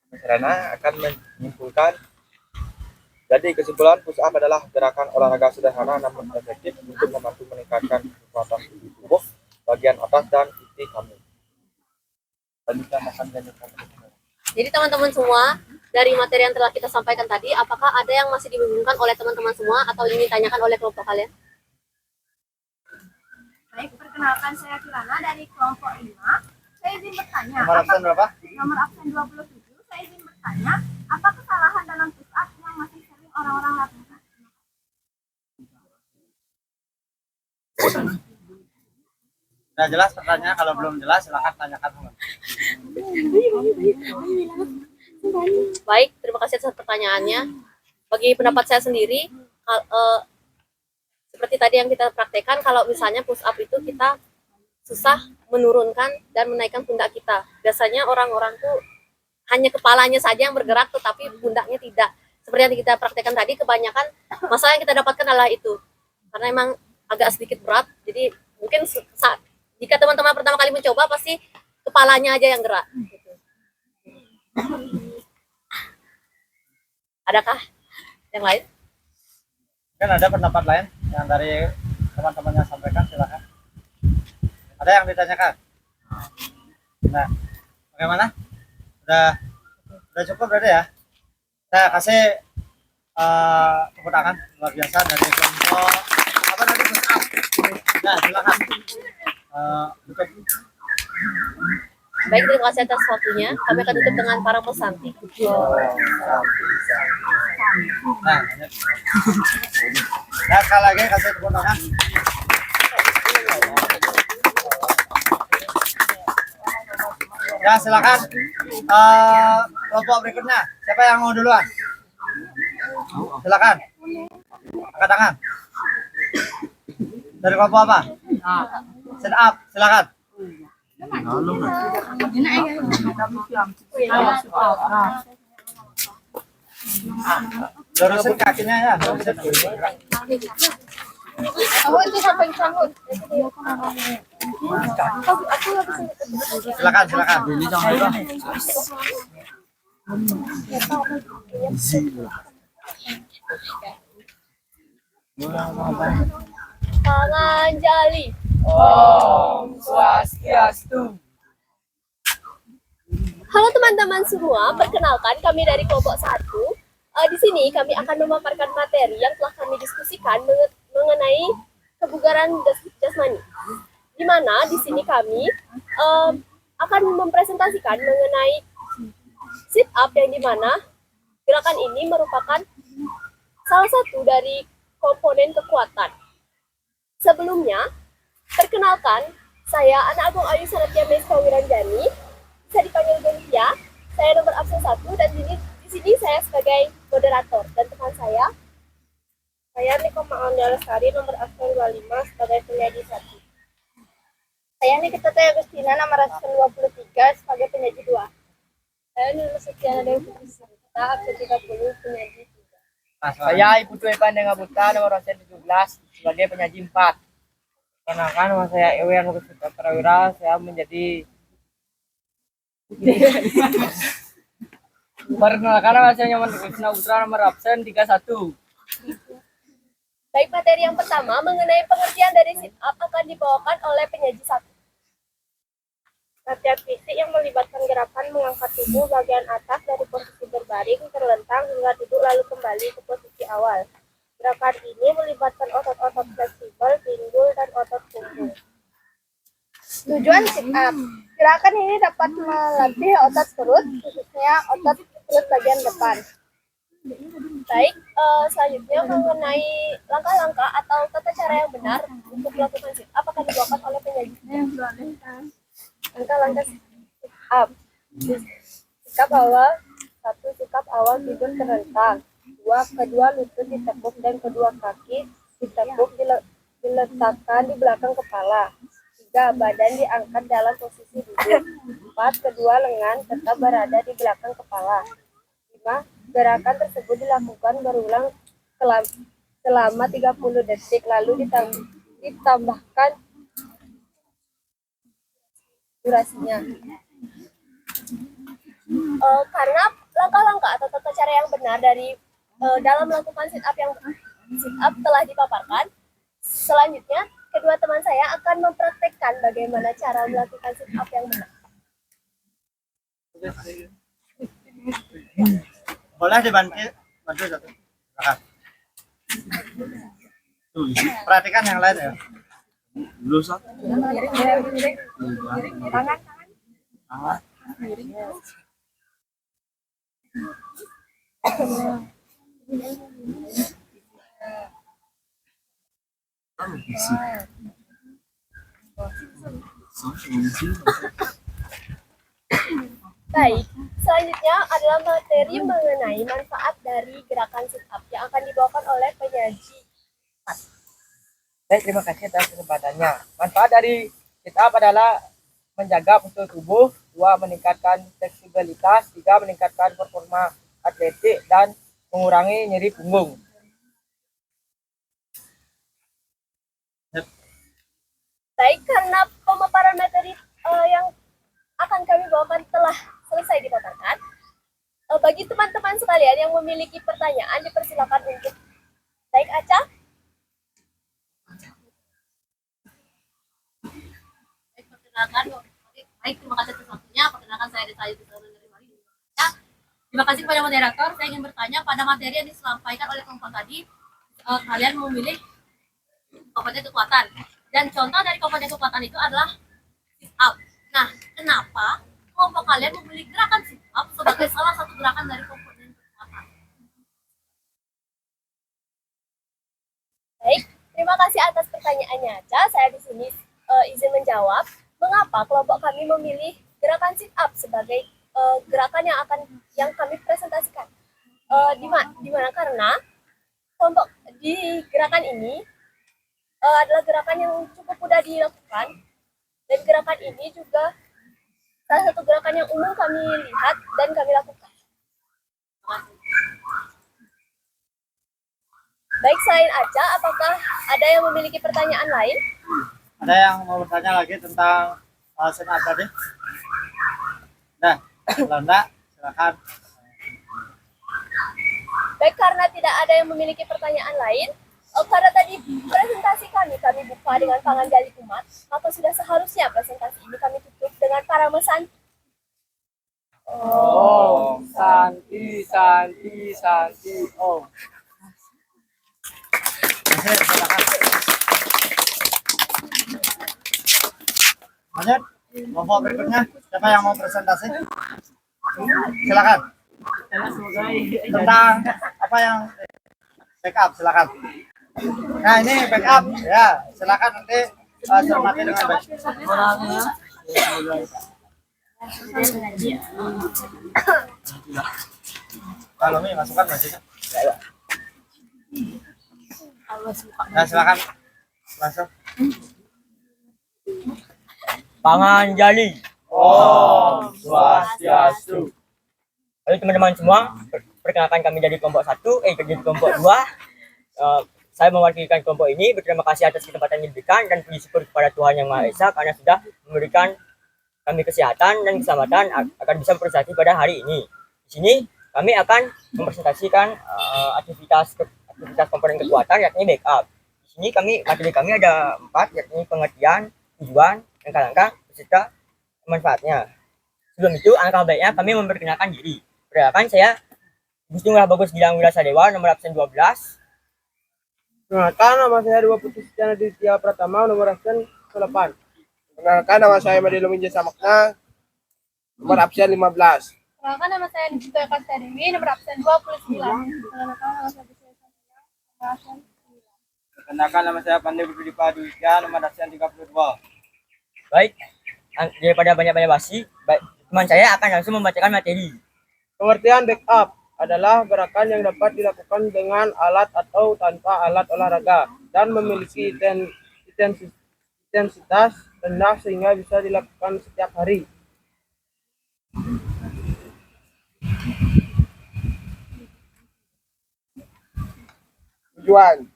Mas Rana akan menyimpulkan. Jadi kesimpulan push up adalah gerakan olahraga sederhana namun efektif untuk membantu meningkatkan kekuatan tubuh bagian atas dan inti kamu. Jadi teman-teman semua, dari materi yang telah kita sampaikan tadi, apakah ada yang masih dibingungkan oleh teman-teman semua atau ingin ditanyakan oleh kelompok kalian? Baik, perkenalkan saya Kirana dari kelompok 5. Saya izin bertanya, nomor absen berapa? nomor absen 27, saya izin bertanya, apa kesalahan dalam push up yang masih sering orang-orang lakukan? Sudah jelas pertanyaannya? Kalau belum jelas silakan tanyakan. Baik, terima kasih atas pertanyaannya. Bagi pendapat saya sendiri, seperti tadi yang kita praktekkan, kalau misalnya push up itu kita susah menurunkan dan menaikkan pundak kita. Biasanya orang-orang tuh hanya kepalanya saja yang bergerak, tetapi pundaknya tidak. Seperti yang kita praktekkan tadi, kebanyakan masalah yang kita dapatkan adalah itu. Karena emang agak sedikit berat, jadi mungkin jika teman-teman pertama kali mencoba, pasti kepalanya aja yang gerak. Gitu. Adakah yang lain? Kan ada pendapat lain yang dari teman-temannya sampaikan, silakan. Ada yang ditanyakan? Nah, bagaimana? Udah cukup berarti ya? Saya kasih tepuk tangan luar biasa dari kelompok apa tadi push up. Nah, silakan. Tutup. Baik, terima kasih atas waktunya. Kami akan tutup dengan para pesanti. Nah, nah, sekali lagi kasih tepuk tangan. Ya, silakan. Kelompok berikutnya, siapa yang mau duluan? Silakan. Angkat tangan. Dari kelompok apa? Sit up, silakan. Lurusin kakinya ya. Silakan, silakan. Panganjali. Om Swastiastu. Halo teman-teman semua, perkenalkan kami dari kelompok 1. Di sini kami akan memaparkan materi yang telah kami diskusikan mengenai kebugaran jasmani. Di mana di sini kami akan mempresentasikan mengenai sit up yang dimana gerakan ini merupakan salah satu dari komponen kekuatan. Sebelumnya, perkenalkan, saya Anak Agung Ayu Sanatya Meska Wiranjani, bisa dipanggil Gentia. Saya nomor absen 1 dan di sini saya sebagai moderator dan teman saya Niko Maanda Lestari nomor absen 25 sebagai penyaji 1. Saya Nikita Taya Agustina nomor absen 23 sebagai penyaji 2. Saya Nurul Setiana Dewi Putra absen 30 penyaji 3. Saya Ibu Dwi Pandeng Abuta nomor absen 17 sebagai penyaji 4. Perkenalkan, nama saya Ewan Rusita Prawira, saya menjadi Perkenalkan, nama saya Nyoman Krishna Putra nomor absen 31. Baik, materi yang pertama mengenai pengertian dari sit up akan dibawakan oleh penyaji 1. Latihan fisik yang melibatkan gerakan mengangkat tubuh bagian atas dari posisi berbaring, terlentang hingga duduk lalu kembali ke posisi awal. Gerakan ini melibatkan otot-otot fleksibel, pinggul, dan otot punggung. Tujuan sit up. Gerakan ini dapat melatih otot perut, khususnya otot perut bagian depan. Baik, selanjutnya mengenai langkah-langkah atau tata cara yang benar untuk melakukan sit up akan dibawakan oleh penyaji. Langkah-langkah sit up. Sikap awal, 1. Sikap awal tidur terlentang. 2. Kedua lutut ditekuk dan kedua kaki ditekuk diletakkan di belakang kepala. 3. Badan diangkat dalam posisi duduk. 4. Kedua lengan tetap berada di belakang kepala. 5. Gerakan tersebut dilakukan berulang selama 30 detik, lalu ditambahkan durasinya. Karena langkah-langkah atau tata cara yang benar dari dalam melakukan sit up telah dipaparkan, selanjutnya kedua teman saya akan mempraktekkan bagaimana cara melakukan sit up yang benar. Boleh dibantu satu. Silakan. Perhatikan yang lain ya. Dulu satu. Tangan. Baik, selanjutnya adalah materi mengenai manfaat dari gerakan sit up yang akan dibawakan oleh penyaji. Baik, terima kasih atas kesempatannya. Manfaat dari sit up adalah menjaga postur tubuh, 2. Meningkatkan fleksibilitas, 3. Meningkatkan performa atletik, dan mengurangi nyeri punggung. Baik, karena pemaparan materi yang akan kami bawakan telah selesai dipaparkan, bagi teman-teman sekalian yang memiliki pertanyaan dipersilakan untuk baik Aca. Baik, perkenalkan. Baik, terima kasih atas waktunya. Perkenalkan saya dari Terima kasih kepada moderator. Saya ingin bertanya pada materi yang disampaikan oleh kelompok tadi, kalian memilih komponen kekuatan. Dan contoh dari komponen kekuatan itu adalah sit up. Nah, kenapa kelompok kalian memilih gerakan sit up sebagai salah satu gerakan dari komponen kekuatan? Baik, terima kasih atas pertanyaannya, Aca. Saya di sini izin menjawab mengapa kelompok kami memilih gerakan sit up sebagai gerakan yang kami presentasikan. Di mana karena kelompok di gerakan ini adalah gerakan yang cukup mudah dilakukan, dan gerakan ini juga salah satu gerakan yang umum kami lihat dan kami lakukan. Baik, selain Aca, apakah ada yang memiliki pertanyaan lain? Ada yang mau bertanya lagi tentang sit up tadi? Nah, kalau enggak, silakan. Baik, karena tidak ada yang memiliki pertanyaan lain, karena tadi presentasi kami buka dengan pangan gali umat, maka sudah seharusnya presentasi ini kami tutup dengan para mesan. Oh, Santi, oh. Silakan. Lanjut, kelompok berikutnya, siapa yang mau presentasi? Silakan. Tentang apa yang backup, silakan. Nah ini backup ya, silakan nanti cermati dengan baik. Kalau ini masukkan bajunya. Nah silakan langsung. Panganjali. Om Swastiastu. Halo teman-teman semua, perkenalkan kami dari kelompok 1, dari kelompok 2. Saya mewakilkan kelompok ini. Berterima kasih atas kesempatan yang diberikan dan puji syukur kepada Tuhan Yang Maha Esa karena sudah memberikan kami kesehatan dan keselamatan akan bisa berprestasi pada hari ini. Di sini kami akan mempresentasikan aktivitas komponen kekuatan yakni backup. Di sini materi kami ada 4 yakni pengertian, tujuan, langkah-langkah beserta manfaatnya. Sebelum itu, alangkah baiknya kami memperkenalkan diri. Perkenalkan saya Gusti Ngurah Bagus Gilang Wirasadewa, nomor absen 12. Perkenalkan, nama saya Dua Putri Setia Ditya Pratama, nomor absen 8. Perkenalkan, nama saya Madilo Minjasa Makna, nomor absen 15. Perkenalkan, nama saya Nishita Eka Dewi, nomor absen 29. Perkenalkan, nama saya Bisaya Santia, nomor absen 9. Perkenalkan nama saya Pandai Budi Padujaya, nomor absen 32. Baik, daripada banyak-banyak basi, teman saya akan langsung membacakan materi. Pengertian backup adalah gerakan yang dapat dilakukan dengan alat atau tanpa alat olahraga dan memiliki intensitas rendah sehingga bisa dilakukan setiap hari. Tujuan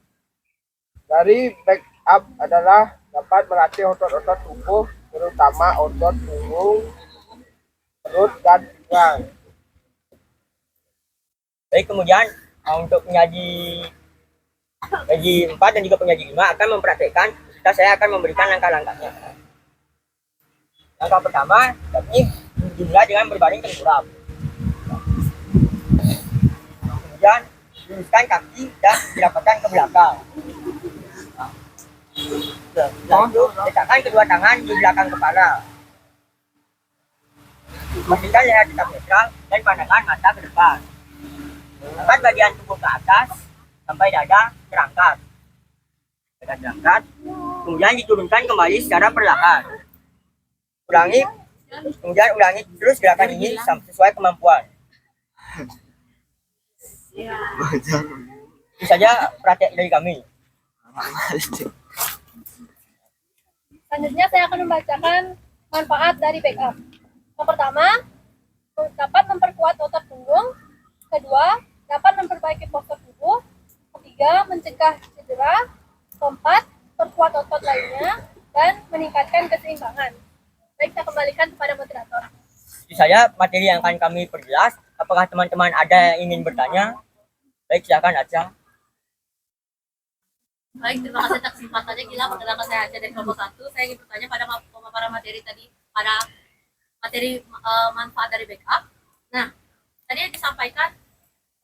dari backup adalah dapat melatih otot-otot tubuh, terutama otot punggung, perut, dan pinggang. Baik, kemudian untuk penyaji 4 dan juga penyaji 5 akan mempraktekkan, saya akan memberikan langkah-langkahnya. Langkah pertama, yakni dimulai dengan berbaring tengkurap. Kemudian luruskan kaki dan dirapatkan ke belakang. Lalu letakkan kedua tangan di belakang kepala. Pastikan leher tetap netral dan pandangan mata ke depan. Angkat bagian tubuh ke atas sampai dada terangkat. Dada terangkat. Kemudian diturunkan kembali secara perlahan. Kemudian ulangi terus gerakan ini sesuai kemampuan. Itu saja praktek dari kami. Selanjutnya saya akan membacakan manfaat dari backup. Yang pertama, dapat memperkuat otot punggung. Kedua, dapat memperbaiki postur tubuh. Ketiga, mencegah cedera. Keempat, perkuat otot lainnya dan meningkatkan keseimbangan. Baik, saya kembalikan kepada moderator. Itu saja materi yang akan kami perjelas. Apakah teman-teman ada yang ingin bertanya? Baik, silakan aja. Baik, terima kasih atas kesempatannya. Gila, perkenalkan saya Aca dari kelompok 1. Saya ingin bertanya pada pemaparan materi tadi, pada materi manfaat dari backup. Nah, tadi yang disampaikan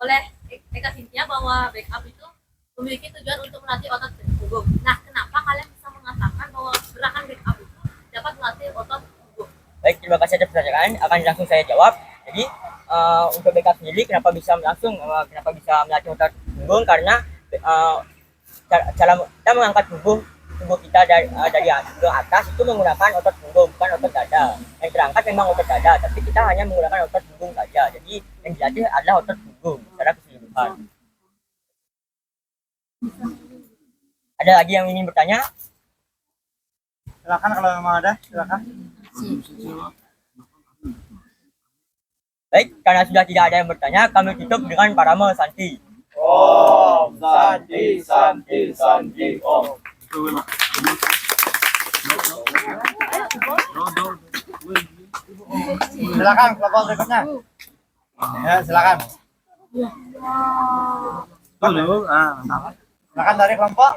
oleh Eka Sintia bahwa backup itu memiliki tujuan untuk melatih otot punggung. Nah, kenapa kalian bisa mengatakan bahwa gerakan backup itu dapat melatih otot punggung? Baik, terima kasih atas pertanyaan. Akan langsung saya jawab. Jadi, untuk backup sendiri, kenapa bisa melatih otot punggung? Karena cara kita mengangkat tubuh kita dari ke atas itu menggunakan otot punggung, bukan otot dada. Yang terangkat memang otot dada, tapi kita hanya menggunakan otot punggung saja. Jadi yang dilatih adalah otot punggung secara keseluruhan. Ada lagi yang ingin bertanya? Silakan kalau memang ada, silakan. Baik, karena sudah tidak ada yang bertanya, kami tutup dengan parama santi. Om Santi Santi Santi Om. Silakan kelompok berikutnya. Ya, silakan. Silakan dari kelompok.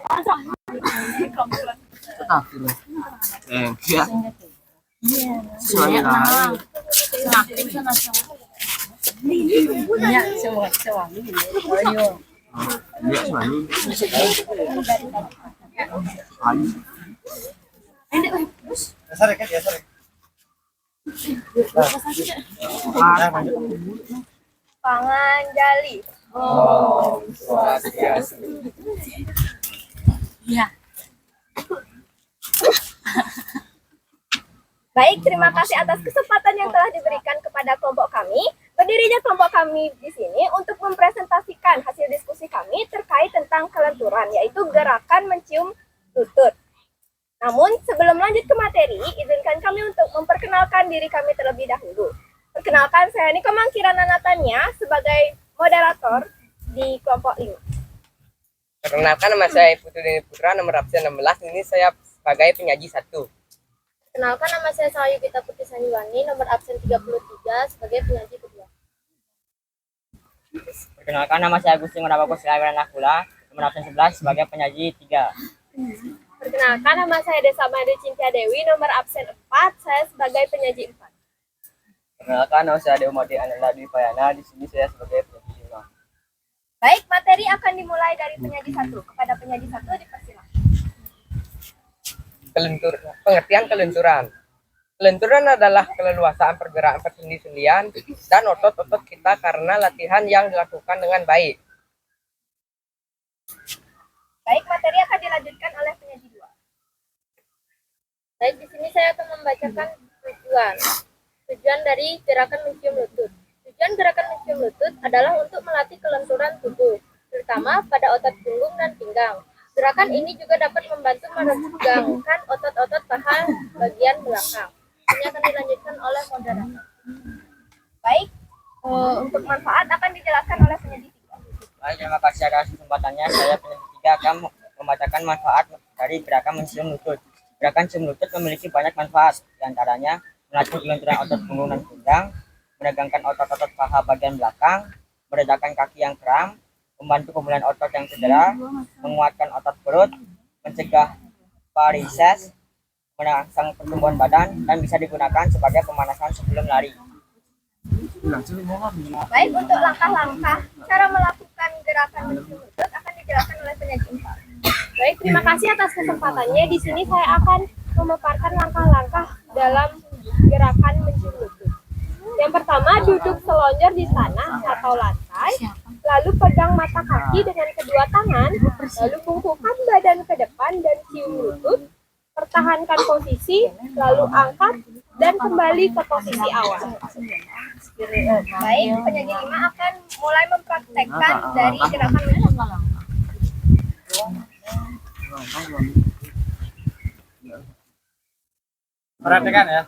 Dasar ya, dasar. Panganjali. Om Swastiastu. Baik, terima kasih atas kesempatan yang telah diberikan kepada kelompok kami. Berdirinya kelompok kami di sini untuk mempresentasikan hasil diskusi kami terkait tentang kelenturan, yaitu gerakan mencium lutut. Namun, sebelum lanjut ke materi, izinkan kami untuk memperkenalkan diri kami terlebih dahulu. Perkenalkan, saya Niko Mangkirana Natania sebagai moderator di kelompok ini. Perkenalkan, nama saya Putu Dini Putra, nomor absen 16. Ini saya sebagai penyaji 1. Kenalkan, nama saya Sayu Gita Putri Sanjiwani, nomor absen 33 sebagai penyaji kedua. Perkenalkan, nama saya Agustin Merabaku Silaiwan Nakula, nomor absen 11 sebagai penyaji 3. Perkenalkan, nama saya Desa Madu Cintia Dewi, nomor absen 4, saya sebagai penyaji 4. Perkenalkan, nama saya Dewa Madi Ananda Dwi Payana, di sini saya sebagai penyaji 5. Baik, materi akan dimulai dari penyaji 1. Kepada penyaji 1 dipersilakan. Pengertian kelenturan. Kelenturan adalah keleluasaan pergerakan persendi-sendian dan otot-otot kita karena latihan yang dilakukan dengan baik. Baik, materi akan dilanjutkan oleh penyaji 2. Baik, di sini saya akan membacakan tujuan dari gerakan mencium lutut. Tujuan gerakan mencium lutut adalah untuk melatih kelenturan tubuh, terutama pada otot punggung dan pinggang. Gerakan ini juga dapat membantu meregangkan otot-otot paha bagian belakang. Ini akan dilanjutkan oleh moderator. Baik, untuk manfaat akan dijelaskan oleh penyaji 3. Baik, terima kasih atas kesempatannya. Saya penyaji 3 akan membacakan manfaat dari gerakan mencium lutut. Gerakan mencium lutut memiliki banyak manfaat, diantaranya melatih kelenturan otot punggung dan pinggang, menegangkan otot-otot paha bagian belakang, meredakan kaki yang kram, membantu pemulihan otot yang cedera, menguatkan otot perut, mencegah varises, merangsang pertumbuhan badan, dan bisa digunakan sebagai pemanasan sebelum lari. Baik, untuk langkah-langkah cara melakukan gerakan mencium lutut akan dijelaskan oleh penyaji 4. Baik, terima kasih atas kesempatannya. Di sini saya akan memaparkan langkah-langkah dalam gerakan mencium lutut. Yang pertama, duduk selonjor di tanah atau lantai, lalu pegang mata kaki dengan kedua tangan, lalu bungkukkan badan ke depan dan cium lutut, pertahankan posisi, lalu angkat, dan kembali ke posisi awal. Baik, penyaji 5 akan mulai mempraktekkan dari gerakan mencium lutut. Perhatikan ya.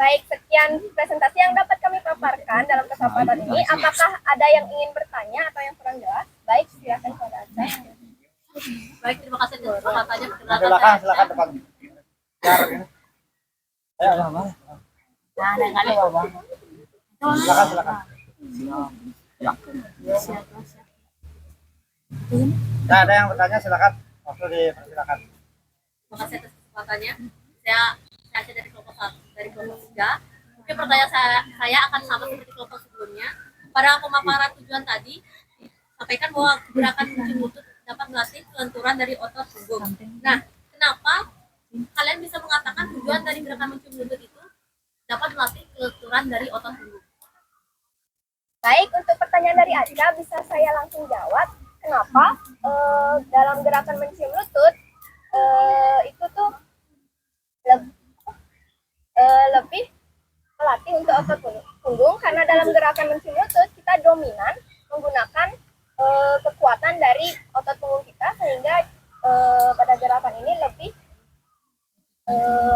Baik, sekian presentasi yang dapat kami paparkan dalam kesempatan ini. Apakah ada yang ingin bertanya atau yang kurang jelas? Baik, silakan saudara. Baik, terima kasih atas kesempatannya. Silakan, silakan depan. Ayo, silakan, silakan. Ya, ada yang bertanya silakan. Waktu dipersilakan. Terima kasih atas kesempatannya. Saya Asya dari kelompok 3. Mungkin pertanyaan saya akan sama seperti kelompok sebelumnya. Pada pemaparan tujuan tadi, sampaikan bahwa gerakan mencium lutut dapat melatih kelenturan dari otot punggung. Nah, kenapa kalian bisa mengatakan tujuan dari gerakan mencium lutut itu dapat melatih kelenturan dari otot punggung? Baik, untuk pertanyaan dari Aca bisa saya langsung jawab. Kenapa dalam gerakan mencium lutut itu tuh lebih melatih untuk otot punggung, karena dalam gerakan mencium lutut kita dominan menggunakan kekuatan dari otot punggung kita, sehingga pada gerakan ini lebih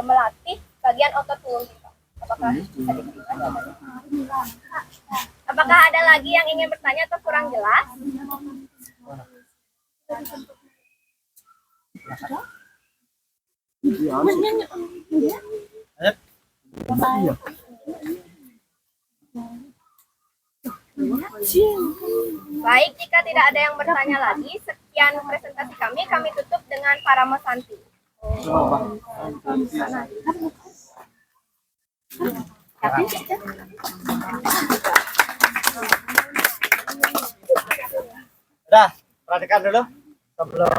melatih bagian otot punggung kita. Apakah bisa diterima jawabannya? Apakah ada lagi yang ingin bertanya atau kurang jelas? Baik, jika tidak ada yang bertanya lagi, sekian presentasi kami tutup dengan Paramosanti. Udah, perhatikan dulu sebelum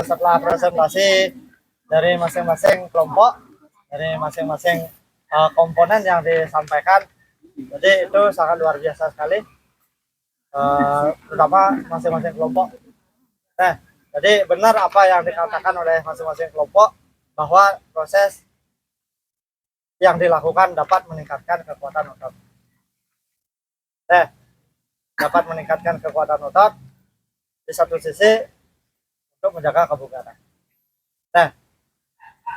setelah presentasi dari masing-masing kelompok, dari masing-masing komponen yang disampaikan. Jadi itu sangat luar biasa sekali, terutama masing-masing kelompok. Nah, jadi benar apa yang dikatakan oleh masing-masing kelompok bahwa proses yang dilakukan dapat meningkatkan kekuatan otot. Nah, dapat meningkatkan kekuatan otot di satu sisi untuk menjaga kebugaran. Nah,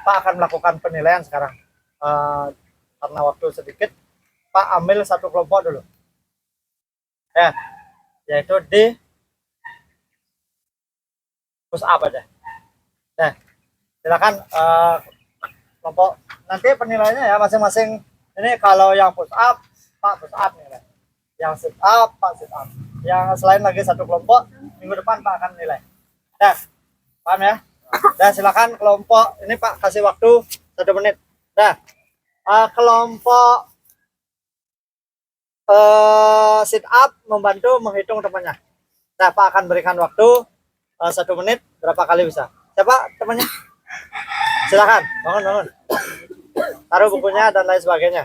Pak akan melakukan penilaian sekarang. Karena waktu sedikit, Pak ambil satu kelompok dulu. Ya, yaitu di push up aja. Nah, silakan kelompok nanti penilaiannya ya masing-masing. Ini kalau yang push up, Pak push up nilai. Yang sit up, Pak sit up. Yang selain lagi satu kelompok, minggu depan Pak akan nilai. Nah, paham ya? Nah, silakan kelompok ini Pak kasih waktu 1 menit. Nah, kelompok sit up membantu menghitung temannya. Nah, Pak akan berikan waktu 1 menit, berapa kali bisa? Siapa temannya? Silakan, bangun. Taruh bukunya dan lain sebagainya.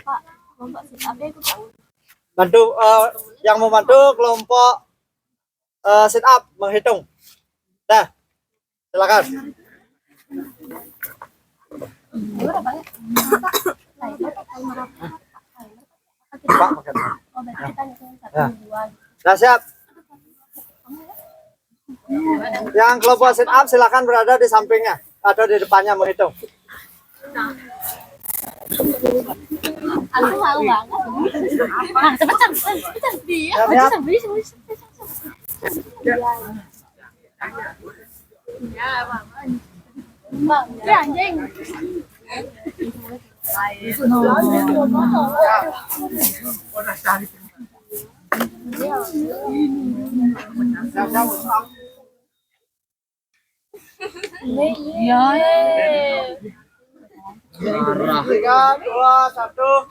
Bantu yang membantu kelompok sit up menghitung. Nah, silakan. Pak, makan. Nah, siap. Yang kelompok sit up silakan berada di sampingnya atau di depannya menghitung. Aku mau banget. Nah, cepet. Siap. Ya, anjing. Tiga, dua, satu.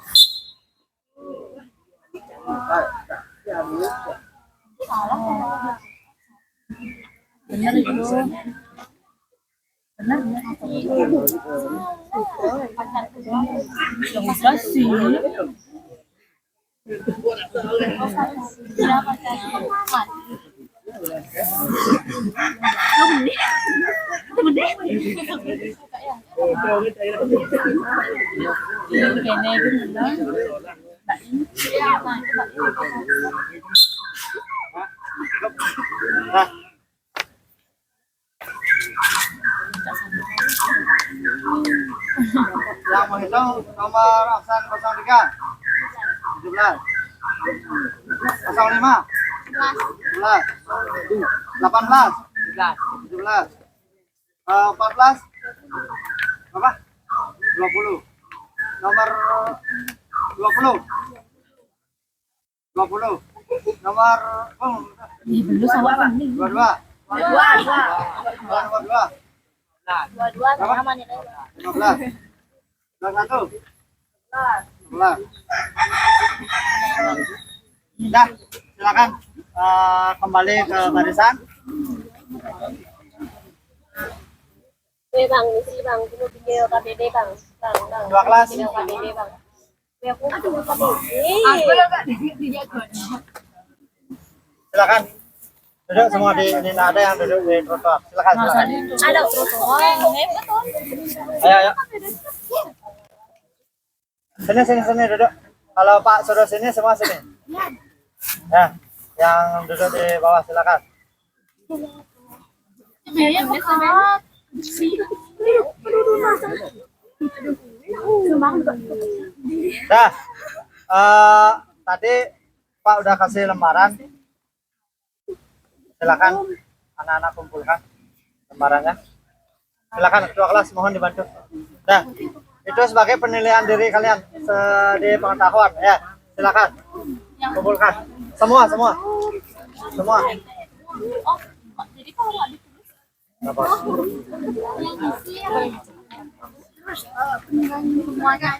Nah, yang menghitung nomor absen 03, 17, 05, 11, 18, 17, 14, berapa? 20, nomor 20, nomor 22, sama nih 15, 21, 11. Dah, silakan kembali ke barisan. Bang, isi bang, kita video KBB bang. Bang. Dua kelas. Video KBB bang. Aku KBB. Silakan duduk semua di ini, nggak ada yang duduk di trotoar. Silakan. Ada trotoar. Ayo. Sini duduk. Kalau Pak suruh sini, semua sini. Ya, yang duduk di bawah silakan. Dah, tadi Pak udah kasih lembaran. Silakan anak-anak kumpulkan lembarannya. Silakan ketua kelas mohon dibantu. Nah, itu sebagai penilaian diri kalian di pengetahuan ya. Silakan kumpulkan semua. Jadi kalau nggak ditulis, Apa? semuanya.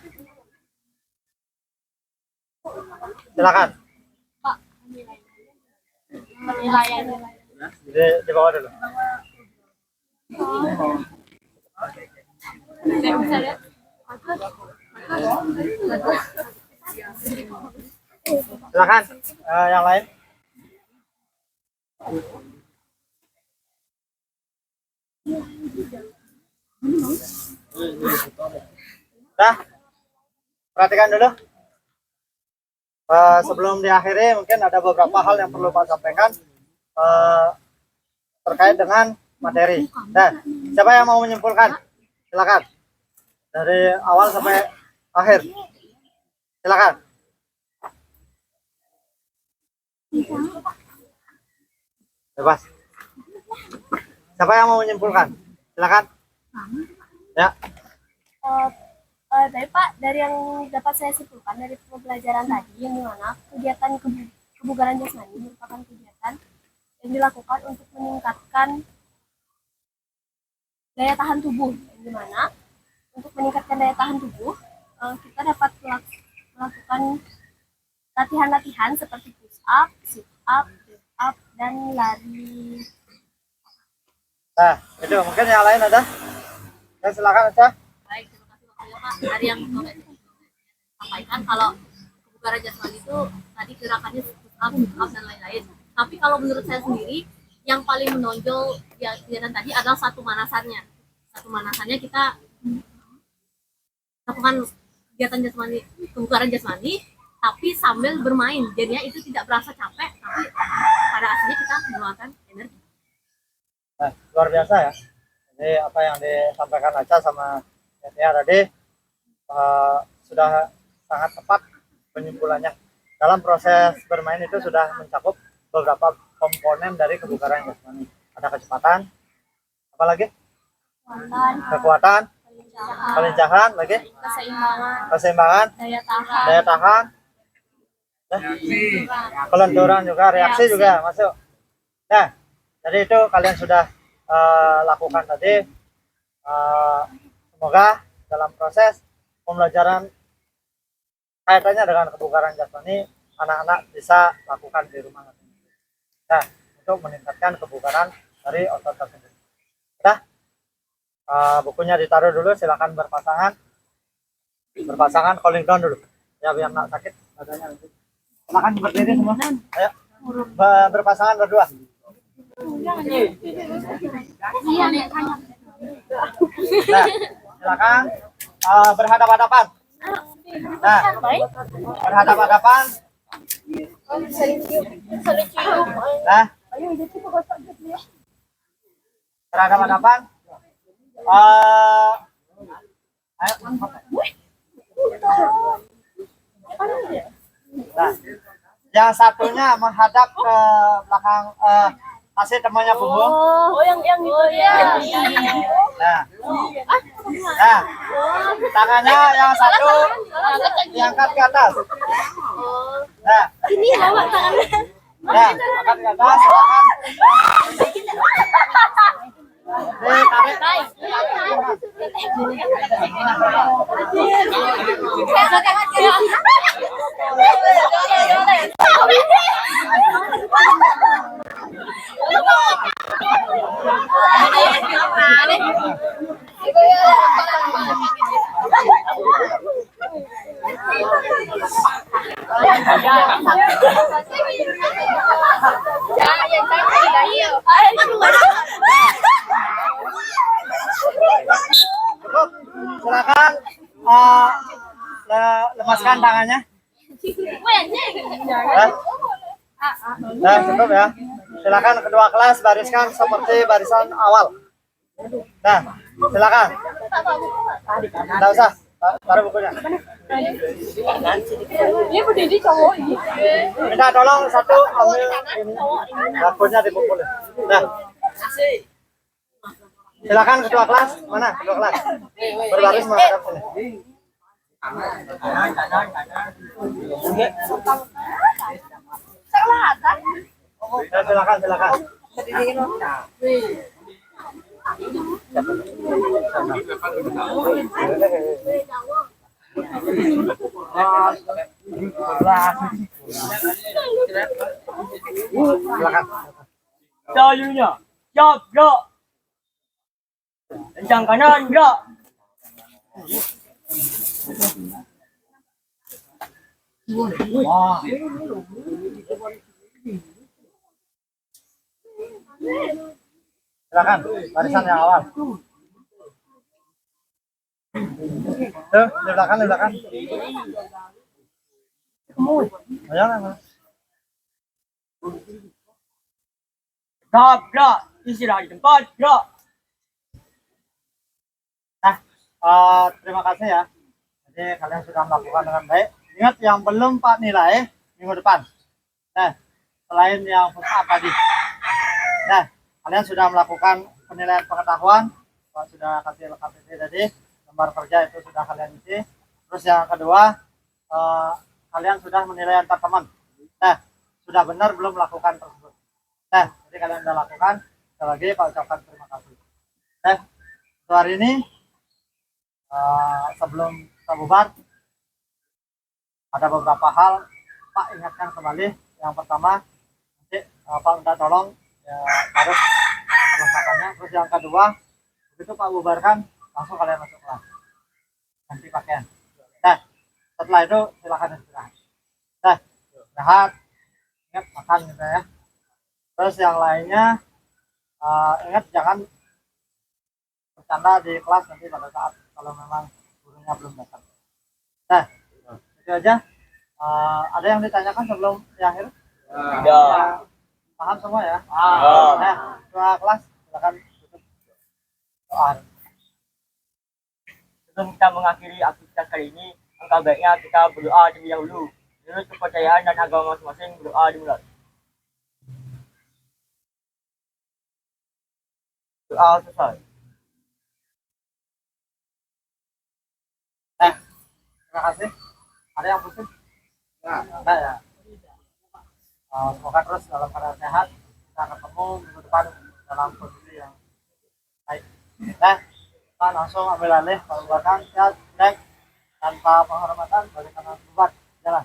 Silakan Penilaiannya. di bawah dulu. Saya bisa lihat. Silakan yang lain. Nah, perhatikan dulu. Sebelum diakhiri, mungkin ada beberapa hal yang perlu Pak sampaikan terkait dengan materi. Nah, siapa yang mau menyimpulkan? Silakan. Dari awal sampai akhir. Silakan. Bebas. Siapa yang mau menyimpulkan? Silakan. Ya. Dari Pak, dari yang dapat saya simpulkan dari pembelajaran tadi, yang dimana kegiatan kebugaran jasmani merupakan kegiatan yang dilakukan untuk meningkatkan daya tahan tubuh, yang dimana untuk meningkatkan daya tahan tubuh kita dapat melakukan latihan-latihan seperti push up, sit up, press up, dan lari. Nah, itu mungkin yang lain ada. Ya, silakan aja. Baik, terima kasih Pak. Dari yang sampaikan kalau kebugaran jasmani itu tadi gerakannya sit up dan lain-lain. Tapi kalau menurut saya sendiri yang paling menonjol ya kegiatan tadi adalah satu manasannya. Satu manasannya kita lakukan kegiatan jasmani, kebugaran jasmani, tapi sambil bermain. Jadinya itu tidak berasa capek, tapi pada aslinya kita mengeluarkan energi. Nah, luar biasa ya. Jadi apa yang disampaikan Aca sama Nia tadi sudah sangat tepat penyimpulannya. Dalam proses bermain itu sudah mencakup beberapa komponen dari kebugaran jasmani. Ada kecepatan, apa lagi? Kekuatan, kelincahan, lagi? Keseimbangan, daya tahan, kelenturan juga, reaksi juga masuk. Nah, jadi itu kalian sudah lakukan tadi. Semoga dalam proses pembelajaran kaitannya dengan kebugaran jasmani, anak-anak bisa lakukan di rumah. Nah, untuk meningkatkan kebugaran dari otot tersebut. Sudah? Bukunya ditaruh dulu, silakan berpasangan. Berpasangan, calling down dulu. Ya, biar nggak sakit badannya nanti. Silakan berdiri semua. Ayo. Berpasangan berdua. Nah, silakan berhadapan-hadapan. Nah, berhadapan-hadapan. Nah, berhadapan-hadapan. Ayo. Nah, yang satunya menghadap ke belakang kasih temannya punggung. Oh, yang itu ya. Nah, nah, tangannya yang satu diangkat ke atas. Nah, Ini bawa tangannya. nah, angkat ke atas. Ditarik. Cukup. Silakan lemaskan tangannya. Nah, cukup ya. Silakan kedua kelas bariskan seperti barisan awal. Nah, silakan. Tidak usah. Taruh bukunya. Minta tolong satu ambil ini. Bukunya dipukul. Nah. Silakan ketua kelas. Mana ketua kelas? Berbaris menghadap sini. Ya, silakan. Silakan. Dayunya, siap, gerak. Kencang kanan, gerak. Wah. Silakan, barisan yang awal. Tuh, di belakang, di belakang. Ayo, ayo. Gerak, istirahat di tempat, gerak. Nah, terima kasih ya. Jadi kalian sudah melakukan dengan baik. Ingat yang belum Pak nilai minggu depan. Nah, selain yang push up tadi. Nah, kalian sudah melakukan penilaian pengetahuan. Pak sudah kasih lengkap ini tadi. Lembar kerja itu sudah kalian isi. Terus yang kedua, kalian sudah menilai antar teman. Nah, sudah benar belum melakukan tersebut. Nah, jadi kalian sudah lakukan. Sekali lagi Pak ucapkan terima kasih. Nah, untuk hari ini sebelum kita bubar, ada beberapa hal Pak ingatkan kembali. Yang pertama, nanti Pak minta tolong ya, harus perlengkapannya. Terus yang kedua, begitu Pak bubarkan, langsung kalian masuk kelas. Ganti pakaian. Nah, setelah itu silakan istirahat. Nah, istirahat, ingat makan gitu ya. Terus yang lainnya, ingat jangan bercanda di kelas nanti pada saat kalau memang gurunya belum datang. Nah, itu aja. Ada yang ditanyakan sebelum di akhir? Ya. Paham semua ya? Paham. Nah, ketua kelas silakan tutup doa. Sebelum kita mengakhiri aktivitas kali ini, angka baiknya kita berdoa terlebih dahulu. Menurut kepercayaan dan agama masing-masing, berdoa dimulai. Doa selesai. Terima kasih. Ada yang pusing? Enggak ya. Semoga terus dalam keadaan sehat. Kita ketemu minggu depan dalam posisi yang baik. Nah, kita langsung ambil alih Pak Bubarkan. Ya, cek tanpa penghormatan bagi kanan bubar jalan.